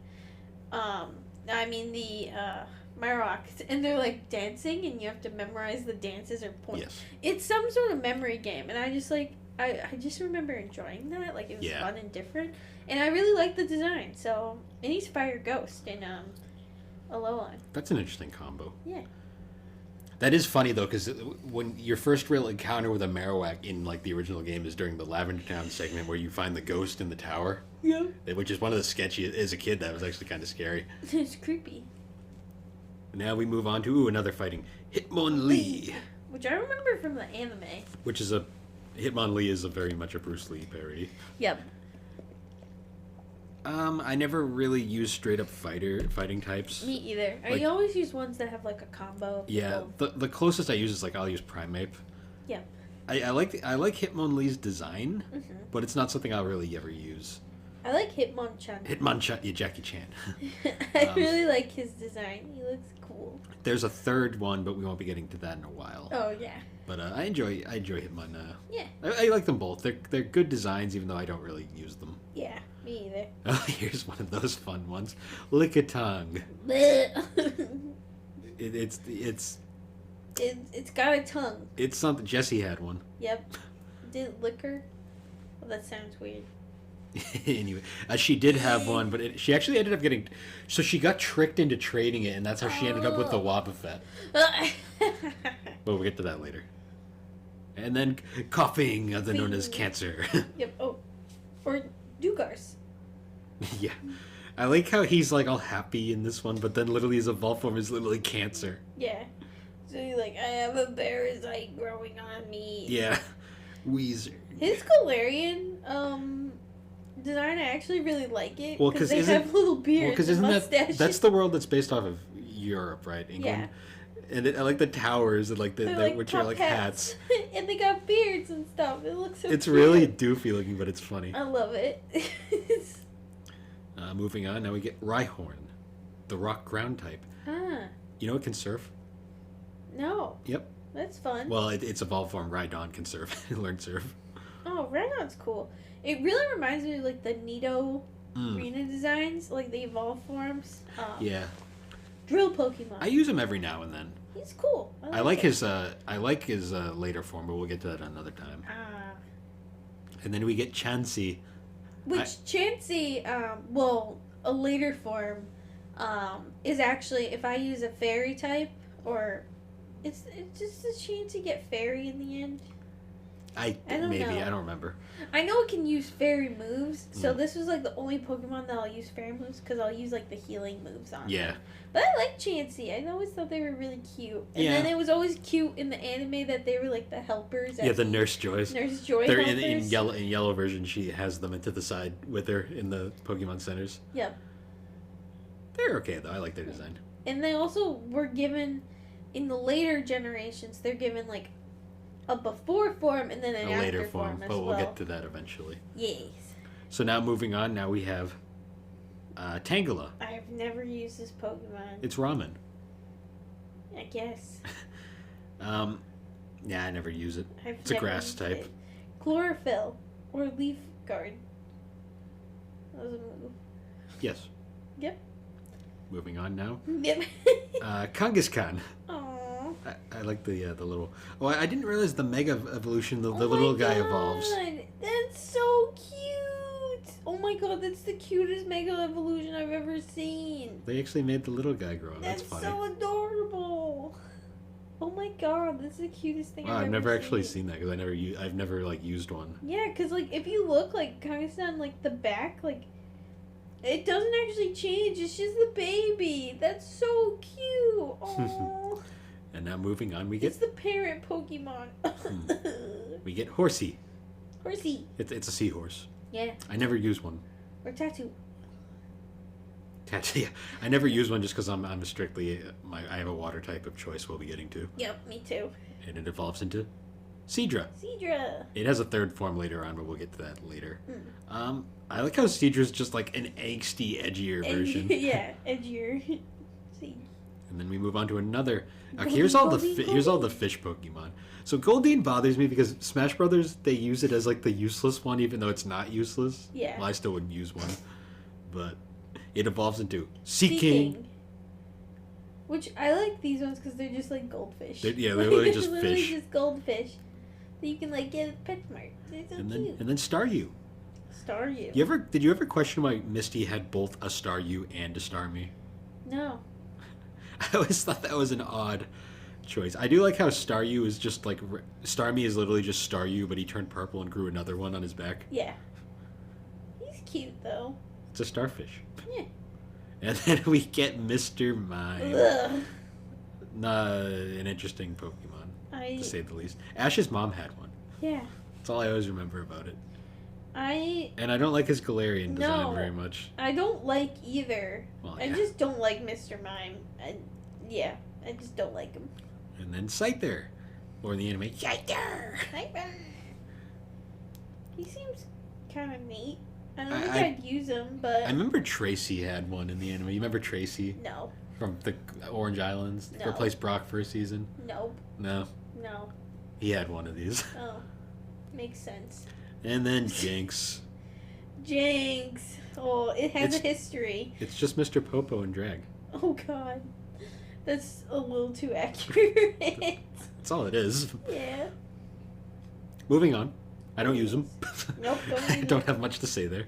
Speaker 2: Marowak, and they're like dancing, and you have to memorize the dances or points.
Speaker 1: Yes.
Speaker 2: It's some sort of memory game, and I just remember enjoying that. Like, it was fun and different, and I really like the design. So, and he's Fire Ghost in Alolan.
Speaker 1: That's an interesting combo.
Speaker 2: Yeah.
Speaker 1: That is funny though, because when your first real encounter with a Marowak in like the original game is during the Lavender Town segment where you find the ghost in the tower.
Speaker 2: Yeah.
Speaker 1: Which is one of the sketchy. As a kid, that was actually kind of scary.
Speaker 2: It's creepy.
Speaker 1: Now we move on to another fighting, Hitmonlee,
Speaker 2: which I remember from the anime.
Speaker 1: Which is Hitmonlee is very much a Bruce Lee parody.
Speaker 2: Yep.
Speaker 1: I never really used straight up fighting types.
Speaker 2: Me either. I always use ones that have like a combo.
Speaker 1: Yeah, the closest I use is like I'll use Primeape.
Speaker 2: Yeah.
Speaker 1: I like Hitmonlee's design, but it's not something I'll really ever use.
Speaker 2: I like Hitmonchan.
Speaker 1: Yeah, Jackie Chan.
Speaker 2: I really like his design. He looks cool.
Speaker 1: There's a third one, but we won't be getting to that in a while.
Speaker 2: Oh yeah.
Speaker 1: But I enjoy Hitmon.
Speaker 2: Yeah.
Speaker 1: I like them both. They're good designs, even though I don't really use them.
Speaker 2: Yeah, me either.
Speaker 1: Oh, here's one of those fun ones. Lickitung.
Speaker 2: It's got a tongue.
Speaker 1: It's something. Jesse had one.
Speaker 2: Yep. Did liquor? Well, that sounds weird.
Speaker 1: Anyway, she did have one, but she actually ended up getting... So she got tricked into trading it, and that's how she ended up with the Wobbuffet. But we'll get to that later. And then coughing, other known as cancer.
Speaker 2: Yep. Oh. Or Dugars.
Speaker 1: Yeah. I like how he's like all happy in this one, but then literally his evolved form is literally cancer.
Speaker 2: Yeah. So he's like, I have a parasite growing on me.
Speaker 1: Yeah. Weezer.
Speaker 2: His Galarian design, I actually really like it.
Speaker 1: Well, because
Speaker 2: they have little beards and mustaches.
Speaker 1: that's the world that's based off of Europe, right? England. And I like the towers and like
Speaker 2: They're like
Speaker 1: which are
Speaker 2: top
Speaker 1: like hats.
Speaker 2: and they got beards and stuff. It looks so
Speaker 1: It's
Speaker 2: cute.
Speaker 1: really doofy looking, but it's funny.
Speaker 2: I love it.
Speaker 1: Moving on, now we get Rhyhorn, the rock ground type.
Speaker 2: Ah,
Speaker 1: You know it can surf?
Speaker 2: no.
Speaker 1: Yep.
Speaker 2: That's fun.
Speaker 1: Well, its evolved form Rhydon can surf. Learn surf.
Speaker 2: Oh, Rhydon's cool. It really reminds me of like the Nido arena designs, like the evolved forms.
Speaker 1: Yeah.
Speaker 2: Drill Pokemon.
Speaker 1: I use him every now and then.
Speaker 2: He's cool.
Speaker 1: I like his later form, but we'll get to that another time.
Speaker 2: Ah.
Speaker 1: And then we get Chansey.
Speaker 2: Which Chansey, a later form, is actually if I use a fairy type or it's just a chance to get fairy in the end. I don't know.
Speaker 1: I don't remember.
Speaker 2: I know it can use fairy moves, so this was like the only Pokemon that I'll use fairy moves because I'll use like the healing moves on.
Speaker 1: Yeah.
Speaker 2: Them. But I like Chansey. I always thought they were really cute. And then it was always cute in the anime that they were like the helpers.
Speaker 1: Yeah, the Nurse Joys.
Speaker 2: Nurse Joy
Speaker 1: They're
Speaker 2: helpers.
Speaker 1: in yellow version. She has them into the side with her in the Pokemon centers.
Speaker 2: Yep.
Speaker 1: They're okay though. I like their design.
Speaker 2: And they also were given in the later generations. They're given like a before form and then an
Speaker 1: a
Speaker 2: after
Speaker 1: later form,
Speaker 2: as
Speaker 1: but
Speaker 2: well.
Speaker 1: we'll get to that eventually.
Speaker 2: Yes.
Speaker 1: So now moving on. Now we have Tangela.
Speaker 2: I've never used this Pokemon.
Speaker 1: It's ramen.
Speaker 2: I guess.
Speaker 1: Yeah, I never use it. It's a
Speaker 2: never
Speaker 1: grass
Speaker 2: used
Speaker 1: type.
Speaker 2: it. Chlorophyll or Leaf Guard. That was a move.
Speaker 1: Yes.
Speaker 2: Yep.
Speaker 1: Moving on now.
Speaker 2: Yep.
Speaker 1: Kangaskhan.
Speaker 2: Aww.
Speaker 1: I like the little. Oh, I didn't realize the Mega Evolution. The
Speaker 2: Oh
Speaker 1: little
Speaker 2: my
Speaker 1: guy
Speaker 2: God.
Speaker 1: evolves.
Speaker 2: That's so cute. Oh my god, that's the cutest Mega Evolution I've ever seen.
Speaker 1: They actually made the little guy grow.
Speaker 2: That's
Speaker 1: funny.
Speaker 2: so adorable. Oh my god, that's the cutest thing
Speaker 1: Wow,
Speaker 2: I've
Speaker 1: I've never
Speaker 2: ever
Speaker 1: actually
Speaker 2: seen.
Speaker 1: seen that because I've never like used one.
Speaker 2: Yeah, because like if you look like Kangaskhan, like the back, like it doesn't actually change. It's just the baby. That's so cute. Oh.
Speaker 1: And now moving on, we
Speaker 2: It's
Speaker 1: get
Speaker 2: the parent Pokemon.
Speaker 1: we get Horsey.
Speaker 2: Horsey.
Speaker 1: It's a seahorse.
Speaker 2: Yeah.
Speaker 1: I never use one.
Speaker 2: Or Tattoo.
Speaker 1: Yeah, I never use one just because I'm strictly I have a water type of choice. We'll be getting to,
Speaker 2: Yep, me too.
Speaker 1: and it evolves into Seadra.
Speaker 2: Seadra.
Speaker 1: It has a third form later on, but we'll get to that later.
Speaker 2: Mm.
Speaker 1: I like how Seadra's just like an angsty, edgier version.
Speaker 2: Yeah, edgier. See.
Speaker 1: And then we move on to another.
Speaker 2: Goldeen,
Speaker 1: Here's all
Speaker 2: Goldeen.
Speaker 1: the fish Pokemon. So Goldeen bothers me because Smash Brothers they use it as like the useless one, even though it's not useless.
Speaker 2: Yeah.
Speaker 1: Well, I still wouldn't use one, but it evolves into Seaking.
Speaker 2: Which I like these ones because they're just like goldfish.
Speaker 1: They're literally just
Speaker 2: literally
Speaker 1: fish.
Speaker 2: just goldfish. That you can like get at PetSmart. They're so cute.
Speaker 1: And then Staryu.
Speaker 2: Staryu.
Speaker 1: Did you ever question why Misty had both a Staryu and a Starmie?
Speaker 2: No.
Speaker 1: I always thought that was an odd choice. I do like how Staryu is just like Starmie is literally just Staryu, but he turned purple and grew another one on his back.
Speaker 2: Yeah. He's cute though.
Speaker 1: It's a starfish.
Speaker 2: Yeah.
Speaker 1: And then we get Mr. Mime.
Speaker 2: Ugh.
Speaker 1: An interesting Pokemon, to say the least. Ash's mom had one.
Speaker 2: Yeah.
Speaker 1: That's all I always remember about it.
Speaker 2: I
Speaker 1: And I don't like his Galarian design
Speaker 2: No.
Speaker 1: very much.
Speaker 2: I don't like either.
Speaker 1: Well,
Speaker 2: I
Speaker 1: yeah.
Speaker 2: just don't like Mr. Mime. I just don't like him.
Speaker 1: And then Scyther. Or in the anime, Scyther!
Speaker 2: He seems kind of neat. I don't
Speaker 1: I-
Speaker 2: think
Speaker 1: I-
Speaker 2: I'd use him, but
Speaker 1: I remember Tracy had one in the anime. You remember Tracy
Speaker 2: no,
Speaker 1: from the Orange Islands?
Speaker 2: No.
Speaker 1: Replaced Brock for a season?
Speaker 2: nope,
Speaker 1: No.
Speaker 2: no.
Speaker 1: He had one of these.
Speaker 2: Oh, makes sense.
Speaker 1: And then Jinx.
Speaker 2: Jinx. Oh, it has a history.
Speaker 1: It's just Mr. Popo and Drag.
Speaker 2: Oh God, that's a little too accurate.
Speaker 1: That's all it is.
Speaker 2: Yeah.
Speaker 1: Moving on. I don't use them.
Speaker 2: Nope, don't
Speaker 1: I
Speaker 2: use
Speaker 1: don't
Speaker 2: them.
Speaker 1: have much to say there.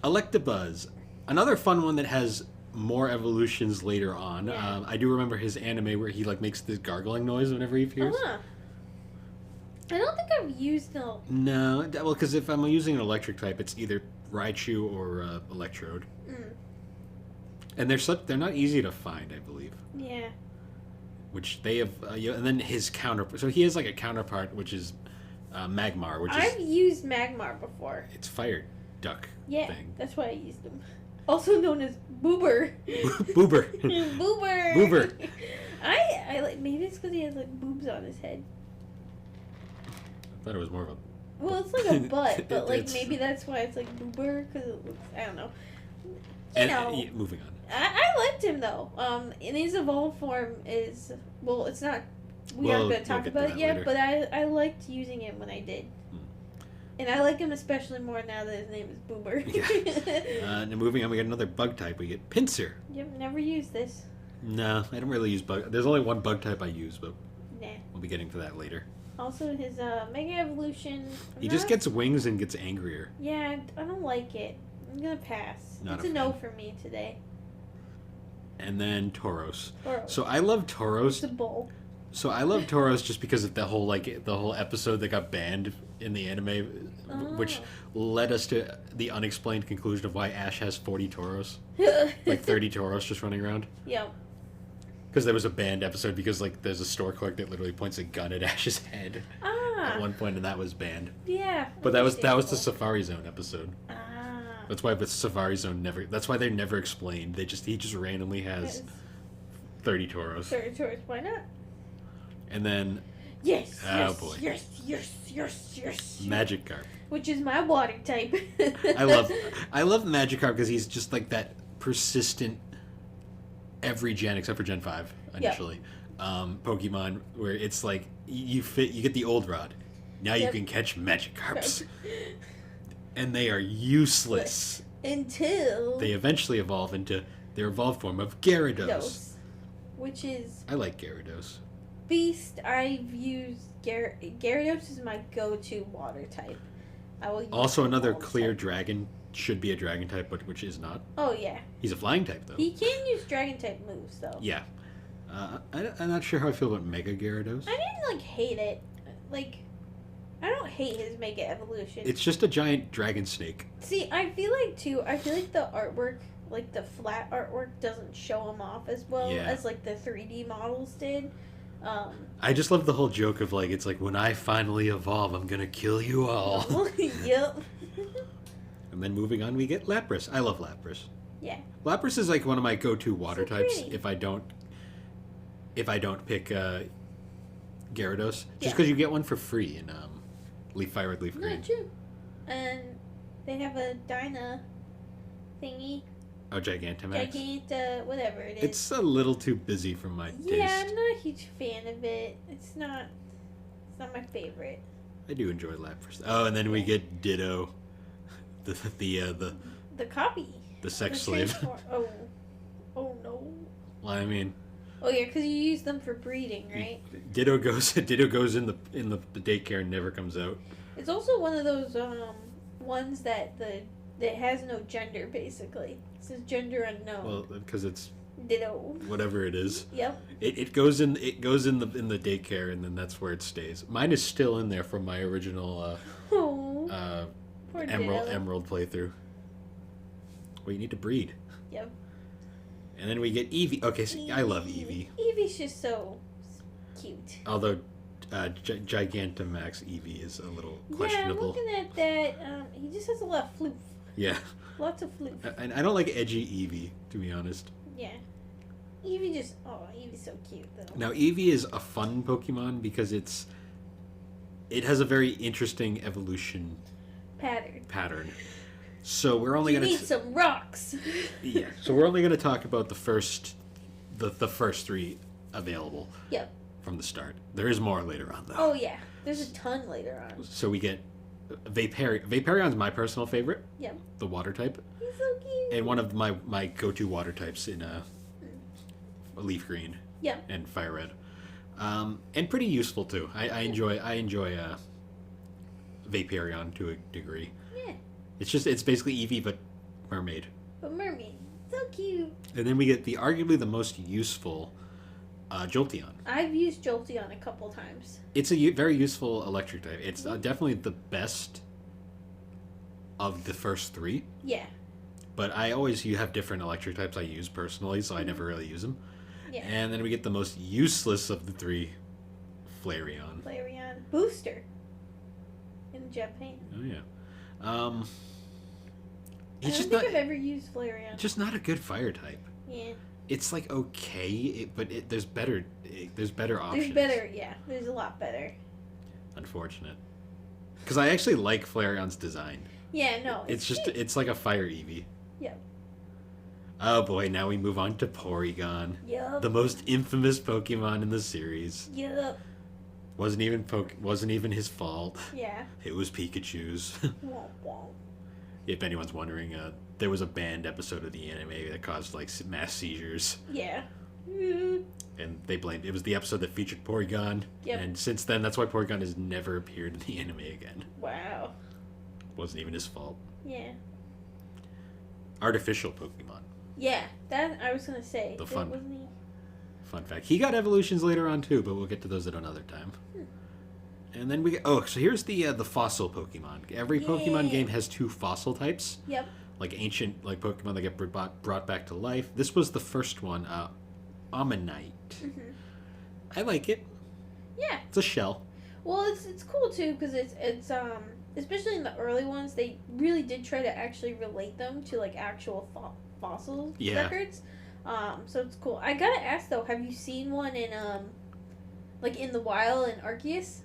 Speaker 1: Electabuzz. Another fun one that has more evolutions later on.
Speaker 2: Yeah.
Speaker 1: I do remember his anime where he like makes this gargling noise whenever he appears.
Speaker 2: Uh-huh. I don't think I've used them.
Speaker 1: No, well, because if I'm using an electric type, it's either Raichu or Electrode.
Speaker 2: Mm.
Speaker 1: And they're not easy to find, I believe.
Speaker 2: Yeah.
Speaker 1: Which they have, and then his counterpart. So he has like a counterpart, which is Magmar, which
Speaker 2: I've
Speaker 1: is
Speaker 2: used Magmar before.
Speaker 1: it's fire duck
Speaker 2: Yeah,
Speaker 1: thing.
Speaker 2: that's why I used him. Also known as Boober.
Speaker 1: Boober.
Speaker 2: Boober.
Speaker 1: Boober.
Speaker 2: I like, maybe it's because he has like boobs on his head.
Speaker 1: I thought it was more of a.
Speaker 2: Well, it's like a butt, but like
Speaker 1: It's-
Speaker 2: maybe that's why it's like boober because it looks. I don't know.
Speaker 1: Yeah, moving on.
Speaker 2: I liked him though. In his evolved form is it's not. We aren't going to talk
Speaker 1: get to
Speaker 2: about
Speaker 1: that
Speaker 2: it yet,
Speaker 1: later.
Speaker 2: but I liked using him when I did. And I like him especially more now that his name is Boomer.
Speaker 1: And then moving on, we get another bug type. We get Pinsir.
Speaker 2: Yep, never used this.
Speaker 1: No, I don't really use bug. There's only one bug type I use, but
Speaker 2: Nah.
Speaker 1: we'll be getting to that later.
Speaker 2: Also, his Mega Evolution.
Speaker 1: He just gets wings and gets angrier.
Speaker 2: Yeah, I don't like it. I'm gonna pass.
Speaker 1: Not
Speaker 2: It's
Speaker 1: a
Speaker 2: a no
Speaker 1: fan.
Speaker 2: for me today.
Speaker 1: And then Tauros.
Speaker 2: Or
Speaker 1: So I love
Speaker 2: it's
Speaker 1: Tauros.
Speaker 2: a bull.
Speaker 1: So I love Tauros just because of the whole episode that got banned in the anime, which led us to the unexplained conclusion of why Ash has 40 Tauros, like 30 Tauros just running around.
Speaker 2: Yep.
Speaker 1: Because there was a banned episode because like there's a store clerk that literally points a gun at Ash's head at one point, and that was banned.
Speaker 2: Yeah.
Speaker 1: But that was the
Speaker 2: understandable.
Speaker 1: Safari Zone episode. That's why with Safari Zone never. That's why they're never explained. He just randomly has 30 Tauros.
Speaker 2: 30 tours. Why not?
Speaker 1: And then
Speaker 2: Yes.
Speaker 1: Oh,
Speaker 2: yes,
Speaker 1: boy.
Speaker 2: Yes.
Speaker 1: Magikarp.
Speaker 2: Which is my water type.
Speaker 1: I love Magikarp because he's just like that persistent every gen except for Gen 5 initially. Pokemon where it's like you get the old rod. Now you
Speaker 2: Yep.
Speaker 1: can catch Magikarps. And they are useless.
Speaker 2: Until
Speaker 1: They eventually evolve into their evolved form of Gyarados.
Speaker 2: Dose, which is
Speaker 1: I like Gyarados.
Speaker 2: beast. I've used Gyarados is my go-to water type. I will use
Speaker 1: Also,
Speaker 2: him
Speaker 1: another
Speaker 2: all the
Speaker 1: clear
Speaker 2: time.
Speaker 1: dragon should be a dragon type, but which is not.
Speaker 2: Oh yeah,
Speaker 1: He's a flying type, though.
Speaker 2: he can use dragon type moves though.
Speaker 1: Yeah. I'm not sure how I feel about Mega Gyarados.
Speaker 2: I didn't like hate it. Like, I don't hate his Mega Evolution.
Speaker 1: It's just a giant dragon snake.
Speaker 2: See, I feel like the artwork, like the flat artwork, doesn't show him off as well
Speaker 1: Yeah.
Speaker 2: as like the 3D models did.
Speaker 1: I just love the whole joke of like, it's like when I finally evolve, I'm gonna kill you all.
Speaker 2: Yep.
Speaker 1: And then moving on, we get Lapras. I love Lapras.
Speaker 2: Yeah.
Speaker 1: Lapras is like one of my go-to water
Speaker 2: So
Speaker 1: types
Speaker 2: pretty.
Speaker 1: if I don't pick Gyarados, just
Speaker 2: Yeah.
Speaker 1: because you get one for free in Leaf Fire with Leaf
Speaker 2: No,
Speaker 1: Green.
Speaker 2: true. And they have a Dyna thingy.
Speaker 1: Oh, Gigantamax.
Speaker 2: Whatever it is.
Speaker 1: It's a little too busy for my
Speaker 2: Yeah,
Speaker 1: taste.
Speaker 2: I'm not a huge fan of it. It's not my favorite.
Speaker 1: I do enjoy Lapras. Oh, and then we get Ditto,
Speaker 2: The copy.
Speaker 1: the sex
Speaker 2: The
Speaker 1: slave.
Speaker 2: transform- Oh no.
Speaker 1: Well, I mean,
Speaker 2: Oh yeah, because you use them for breeding, right?
Speaker 1: Ditto goes in the daycare and never comes out.
Speaker 2: It's also one of those ones that has no gender basically. It says gender unknown.
Speaker 1: Well, because it's
Speaker 2: Ditto.
Speaker 1: whatever it is.
Speaker 2: Yep.
Speaker 1: It goes in the daycare and then that's where it stays. Mine is still in there from my original
Speaker 2: Oh. Poor Ditto.
Speaker 1: Emerald playthrough. Well, you need to breed.
Speaker 2: Yep.
Speaker 1: And then we get Eevee. Okay, see, I love Eevee.
Speaker 2: Eevee's just so cute.
Speaker 1: Although Gigantamax Eevee is a little questionable.
Speaker 2: Yeah, I'm looking at that. He just has a lot of floof.
Speaker 1: Yeah.
Speaker 2: Lots of floof.
Speaker 1: And I don't like edgy Eevee, to be honest.
Speaker 2: Yeah. Eevee's so cute though.
Speaker 1: Now, Eevee is a fun Pokemon because it has a very interesting evolution pattern. So we're only
Speaker 2: You
Speaker 1: gonna
Speaker 2: need some rocks.
Speaker 1: yeah. So we're only gonna talk about the first three available.
Speaker 2: Yep.
Speaker 1: From the start. There is more later on, though.
Speaker 2: Oh yeah, there's a ton later on.
Speaker 1: So we get Vaporeon. Vaporeon's my personal favorite.
Speaker 2: Yep.
Speaker 1: The water type.
Speaker 2: He's so cute.
Speaker 1: And one of my go-to water types in Leaf Green.
Speaker 2: Yep.
Speaker 1: And Fire Red. And pretty useful too. I enjoy Vaporeon to a degree.
Speaker 2: Yeah.
Speaker 1: It's basically Eevee but mermaid.
Speaker 2: But mermaid, so cute.
Speaker 1: And then we get arguably the most useful Jolteon.
Speaker 2: I've used Jolteon a couple times.
Speaker 1: It's a very useful electric type. It's definitely the best of the first three.
Speaker 2: Yeah.
Speaker 1: But you have different electric types I use personally, so I never really use them.
Speaker 2: Yeah.
Speaker 1: And then we get the most useless of the three, Flareon.
Speaker 2: Flareon. Booster. In Japan.
Speaker 1: Oh yeah.
Speaker 2: I don't think I've ever used Flareon.
Speaker 1: Just not a good fire type.
Speaker 2: Yeah.
Speaker 1: It's like okay, but there's better. There's better options.
Speaker 2: There's better, yeah. There's a lot better.
Speaker 1: Unfortunate. Because I actually like Flareon's design.
Speaker 2: Yeah, no.
Speaker 1: It's like a fire Eevee.
Speaker 2: Yep.
Speaker 1: Oh boy, now we move on to Porygon.
Speaker 2: Yep.
Speaker 1: The most infamous Pokemon in the series.
Speaker 2: Yep.
Speaker 1: Wasn't even his fault.
Speaker 2: Yeah.
Speaker 1: It was Pikachu's.
Speaker 2: Womp womp.
Speaker 1: If anyone's wondering, there was a banned episode of the anime that caused like mass seizures.
Speaker 2: Yeah.
Speaker 1: And they blamed it was the episode that featured Porygon.
Speaker 2: Yep.
Speaker 1: And since then, that's why Porygon has never appeared in the anime again.
Speaker 2: Wow.
Speaker 1: Wasn't even his fault.
Speaker 2: Yeah.
Speaker 1: Artificial Pokemon.
Speaker 2: Yeah, that I was gonna say.
Speaker 1: The fun.
Speaker 2: Wasn't he?
Speaker 1: Fun fact. He got evolutions later on too, but we'll get to those at another time. And then we get so here's the fossil Pokemon. Every Pokemon game has 2 fossil types.
Speaker 2: Yep.
Speaker 1: Like ancient Pokemon that get brought back to life. This was the first one, Ammonite.
Speaker 2: Mm-hmm.
Speaker 1: I like it.
Speaker 2: Yeah.
Speaker 1: It's a shell.
Speaker 2: Well, it's cool too because it's especially in the early ones they really did try to actually relate them to like actual fossil records. So it's cool. I gotta ask though, have you seen one in like in the wild in Arceus?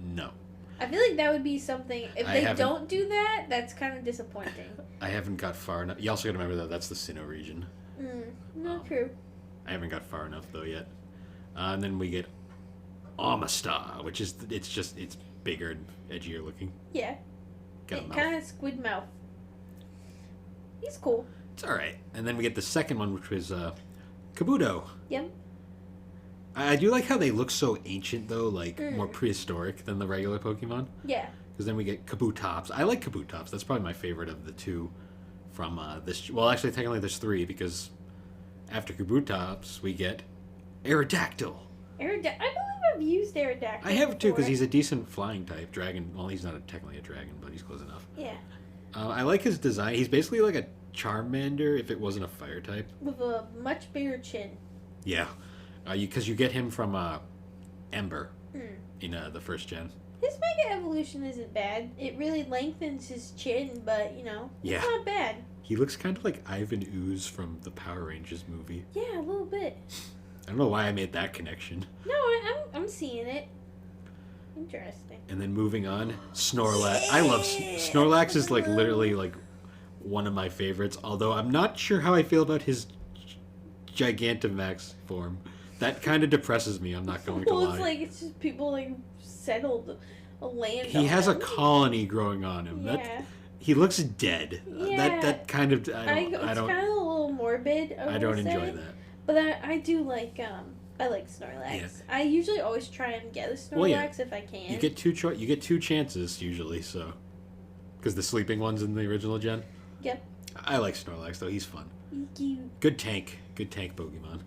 Speaker 1: No.
Speaker 2: I feel like that would be something. If they don't do that, that's kind of disappointing.
Speaker 1: I haven't got far enough. You also got to remember that that's the Sinnoh region.
Speaker 2: Not true.
Speaker 1: I haven't got far enough though yet. And then we get Amistar, which is it's bigger and edgier looking.
Speaker 2: Yeah.
Speaker 1: Got a mouth.
Speaker 2: Kind of squid mouth. He's cool.
Speaker 1: It's all right. And then we get the second one, which was Kabuto.
Speaker 2: Yep.
Speaker 1: I do like how they look so ancient though, like more prehistoric than the regular Pokemon.
Speaker 2: Yeah.
Speaker 1: Because then we get Kabutops. I like Kabutops. That's probably my favorite of the 2 from this. Well, actually, technically there's 3 because after Kabutops we get Aerodactyl.
Speaker 2: I believe I've used Aerodactyl.
Speaker 1: I have too because he's a decent flying type. Dragon. Well, he's not technically a dragon, but he's close enough.
Speaker 2: Yeah.
Speaker 1: I like his design. He's basically like a Charmander if it wasn't a fire type.
Speaker 2: With a much bigger chin.
Speaker 1: Yeah. Because you get him from Ember in the first gen.
Speaker 2: His Mega Evolution isn't bad. It really lengthens his chin, but, it's not bad.
Speaker 1: He looks kind of like Ivan Ooze from the Power Rangers movie.
Speaker 2: Yeah, a little bit.
Speaker 1: I don't know why I made that connection.
Speaker 2: No, I'm seeing it. Interesting.
Speaker 1: And then moving on, Snorlax. I love Snorlax is like literally like one of my favorites, although I'm not sure how I feel about his Gigantamax form. That kind of depresses me, I'm not going to lie.
Speaker 2: It's just people settled a land.
Speaker 1: He has a colony growing on him.
Speaker 2: Yeah.
Speaker 1: He looks dead.
Speaker 2: Yeah.
Speaker 1: That kind of
Speaker 2: it's kind of a little morbid.
Speaker 1: I don't enjoy that.
Speaker 2: But I do like I like Snorlax. Yeah. I usually always try and get a Snorlax if I can.
Speaker 1: You get two chances usually, so because the sleeping one's in the original gen.
Speaker 2: Yep.
Speaker 1: I like Snorlax though. He's fun.
Speaker 2: Thank you.
Speaker 1: Good tank Pokemon.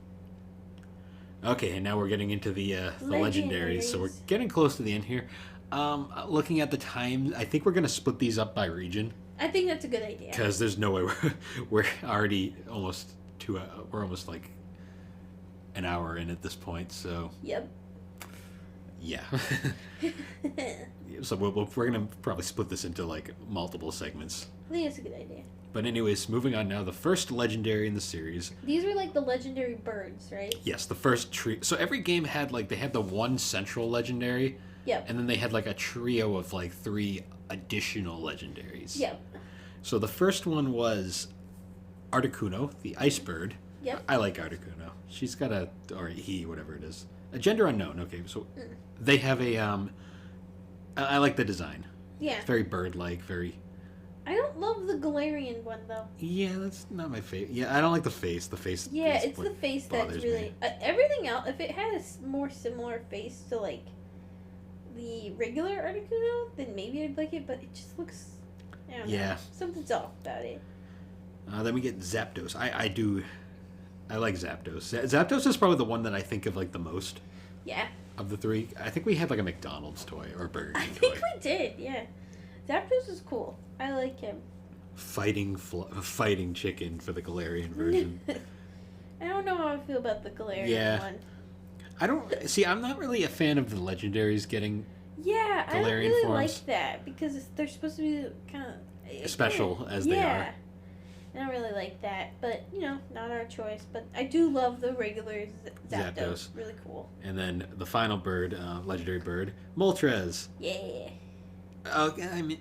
Speaker 1: Okay, and now we're getting into the legendaries. So we're getting close to the end here. Looking at the time, I think we're going to split these up by region.
Speaker 2: I think that's a good idea.
Speaker 1: Because there's no way we're already almost we're almost like an hour in at this point. So
Speaker 2: yep.
Speaker 1: Yeah. So we're going to probably split this into like multiple segments.
Speaker 2: I think it's a good idea.
Speaker 1: But anyways, moving on now. The first legendary in the series.
Speaker 2: These were like the legendary birds, right?
Speaker 1: Yes, the first tree. So every game had they had the one central legendary.
Speaker 2: Yep.
Speaker 1: And then they had like a trio of like 3 additional legendaries.
Speaker 2: Yep.
Speaker 1: So the first one was Articuno, the ice bird.
Speaker 2: Yep.
Speaker 1: I like Articuno. She's got or he, whatever it is. A gender unknown. Okay, so they have a I like the design.
Speaker 2: Yeah.
Speaker 1: It's very bird-like, very...
Speaker 2: I don't love the Galarian one, though.
Speaker 1: Yeah, that's not my favorite. Yeah, I don't like the face. The face.
Speaker 2: Yeah, it's the face that's really... everything else, if it had a more similar face to, like, the regular Articuno, then maybe I'd like it, but it just looks... I don't know. Something's off about it.
Speaker 1: Then we get Zapdos. I like Zapdos. Zapdos is probably the one that I think of, like, the most.
Speaker 2: Yeah.
Speaker 1: Of the 3. I think we had, like, a McDonald's toy or a Burger King toy.
Speaker 2: I think we did, yeah. Zapdos is cool. I like him.
Speaker 1: Fighting chicken for the Galarian version.
Speaker 2: I don't know how I feel about the Galarian one.
Speaker 1: I don't... See, I'm not really a fan of the legendaries getting
Speaker 2: Galarian I don't really
Speaker 1: forms.
Speaker 2: like that because they're supposed to be kind of...
Speaker 1: Special as they are.
Speaker 2: I don't really like that, but, not our choice. But I do love the regular Zapdos. Really cool.
Speaker 1: And then the final bird, legendary bird, Moltres.
Speaker 2: Yeah.
Speaker 1: Okay,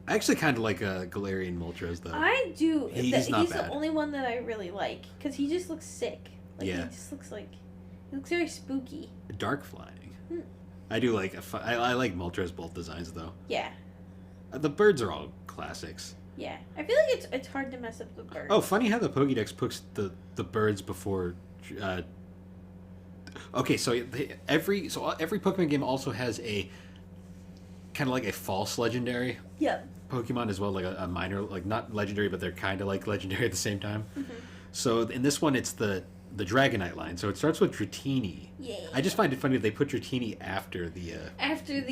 Speaker 1: I actually kind of like Galarian Moltres, though.
Speaker 2: I do.
Speaker 1: He's not bad.
Speaker 2: The only one that I really like, because he just looks sick. He just looks like... He looks very spooky.
Speaker 1: Dark flying. I do like... I like Moltres both designs, though.
Speaker 2: Yeah.
Speaker 1: The birds are all classics.
Speaker 2: Yeah. I feel like it's hard to mess up the birds.
Speaker 1: Oh, funny how the Pokédex puts the birds before... Okay, so every Pokemon game also has a... kind of like a false legendary.
Speaker 2: Yep.
Speaker 1: Pokemon as well, like a minor, like not legendary, but they're kind of like legendary at the same time.
Speaker 2: Mm-hmm.
Speaker 1: So in this one, it's the Dragonite line. So it starts with Dratini.
Speaker 2: Yeah.
Speaker 1: I just find it funny that they put Dratini after the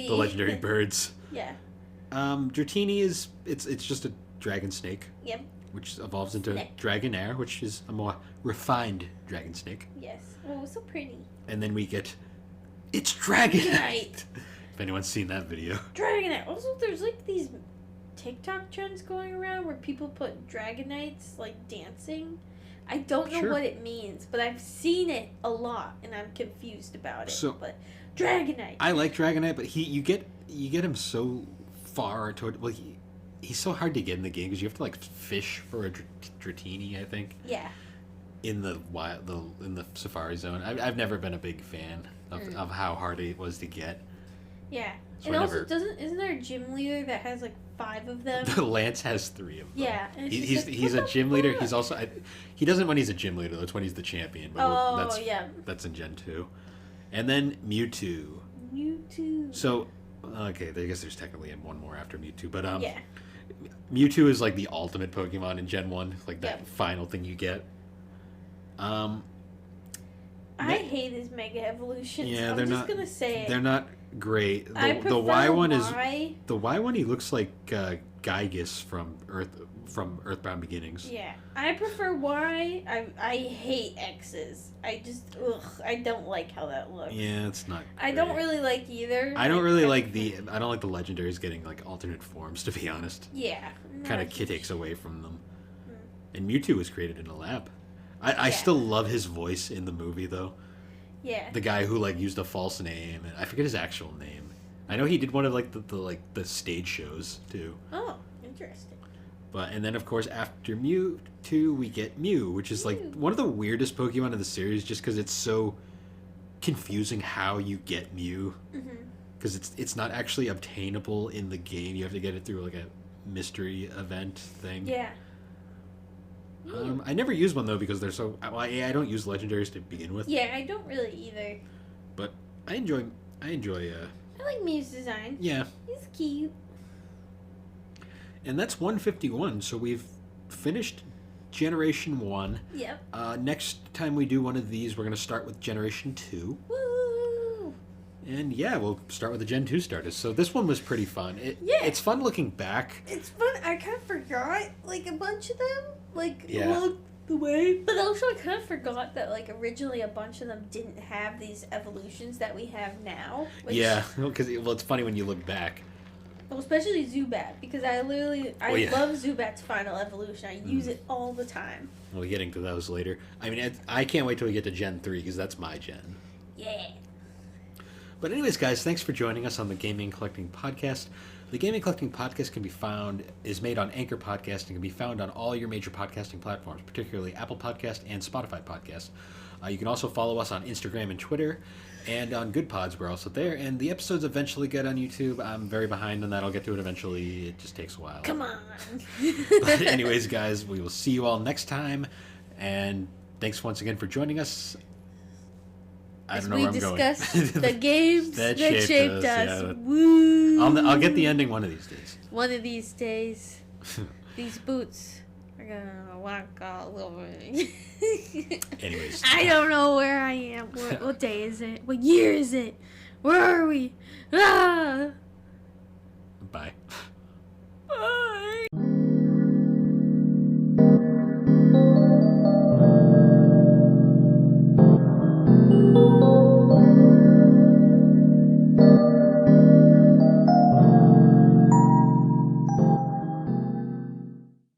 Speaker 1: legendary birds.
Speaker 2: Yeah.
Speaker 1: Dratini is it's just a dragon snake.
Speaker 2: Yep.
Speaker 1: Which evolves into Dragonair, which is a more refined dragon snake.
Speaker 2: Yes. Oh, so pretty.
Speaker 1: And then we get it's Dragonite. If anyone's seen that video.
Speaker 2: Dragonite. Also, there's like these TikTok trends going around where people put Dragonites like dancing. I don't know what it means, but I've seen it a lot, and I'm confused about it. But Dragonite.
Speaker 1: I like Dragonite, but you get him so far toward. Well, he's so hard to get in the game because you have to like fish for a Dratini, I think.
Speaker 2: Yeah.
Speaker 1: In the Safari Zone, I've never been a big fan of how hard it was to get.
Speaker 2: Yeah. So and also, isn't there a gym leader that has like 5 of them?
Speaker 1: Lance has 3 of them.
Speaker 2: Yeah.
Speaker 1: He's a gym leader. He's also he doesn't when he's a gym leader. That's when he's the champion. But that's in Gen 2. And then Mewtwo. So, okay, I guess there's technically one more after Mewtwo, but
Speaker 2: yeah.
Speaker 1: Mewtwo is like the ultimate Pokemon in Gen 1, like that final thing you get.
Speaker 2: I hate his Mega Evolutions.
Speaker 1: Yeah,
Speaker 2: I'm just gonna say it.
Speaker 1: They're not great. The Y one is the Y one. He looks like Gygus from Earthbound Beginnings.
Speaker 2: Yeah, I prefer Y. I hate X's. I don't like how that looks.
Speaker 1: Yeah, it's not.
Speaker 2: I don't really like either.
Speaker 1: I don't really like the legendaries getting like alternate forms. To be honest.
Speaker 2: Yeah.
Speaker 1: Kind of takes away from them. And Mewtwo was created in a lab. I still love his voice in the movie though.
Speaker 2: Yeah.
Speaker 1: The guy who like used a false name, and I forget his actual name. I know he did one of like the stage shows too.
Speaker 2: Oh, interesting.
Speaker 1: And then of course after Mewtwo we get Mew, which is like one of the weirdest Pokemon in the series, just because it's so confusing how you get Mew. Because it's not actually obtainable in the game. You have to get it through like a mystery event thing.
Speaker 2: Yeah.
Speaker 1: I never use one though because they're so. I don't use legendaries to begin with.
Speaker 2: Yeah, I don't really either.
Speaker 1: But I enjoy.
Speaker 2: I like Mew's design.
Speaker 1: Yeah.
Speaker 2: He's cute.
Speaker 1: And that's 151. So we've finished Generation 1.
Speaker 2: Yep.
Speaker 1: Next time we do one of these, we're gonna start with Generation 2.
Speaker 2: Woo!
Speaker 1: And yeah, we'll start with the Gen 2 starters. So this one was pretty fun. It's fun looking back.
Speaker 2: It's fun. I kind of forgot like a bunch of them. Along the way. But also I kind of forgot that originally a bunch of them didn't have these evolutions that we have now.
Speaker 1: Yeah, because it's funny when you look back.
Speaker 2: Well, especially Zubat, because I love Zubat's final evolution. I use it all the time.
Speaker 1: We'll be getting to those later. I mean, I can't wait till we get to Gen 3 because that's my gen.
Speaker 2: Yeah.
Speaker 1: But anyways, guys, thanks for joining us on the Gaming Collecting Podcast. The Gaming Collecting Podcast is made on Anchor Podcast and can be found on all your major podcasting platforms, particularly Apple Podcast and Spotify Podcast. You can also follow us on Instagram and Twitter, and on Good Pods, we're also there. And the episodes eventually get on YouTube. I'm very behind on that. I'll get to it eventually. It just takes a while.
Speaker 2: Come on.
Speaker 1: But anyways, guys, we will see you all next time. And thanks once again for joining us. I don't know where I'm going.
Speaker 2: As we discuss the games that shaped us.
Speaker 1: Yeah.
Speaker 2: Woo!
Speaker 1: I'll get the ending one of these days.
Speaker 2: One of these days, these boots are gonna walk all over me.
Speaker 1: Anyways.
Speaker 2: I don't know where I am. What day is it? What year is it? Where are we? Ah!
Speaker 1: Bye.
Speaker 2: Ah!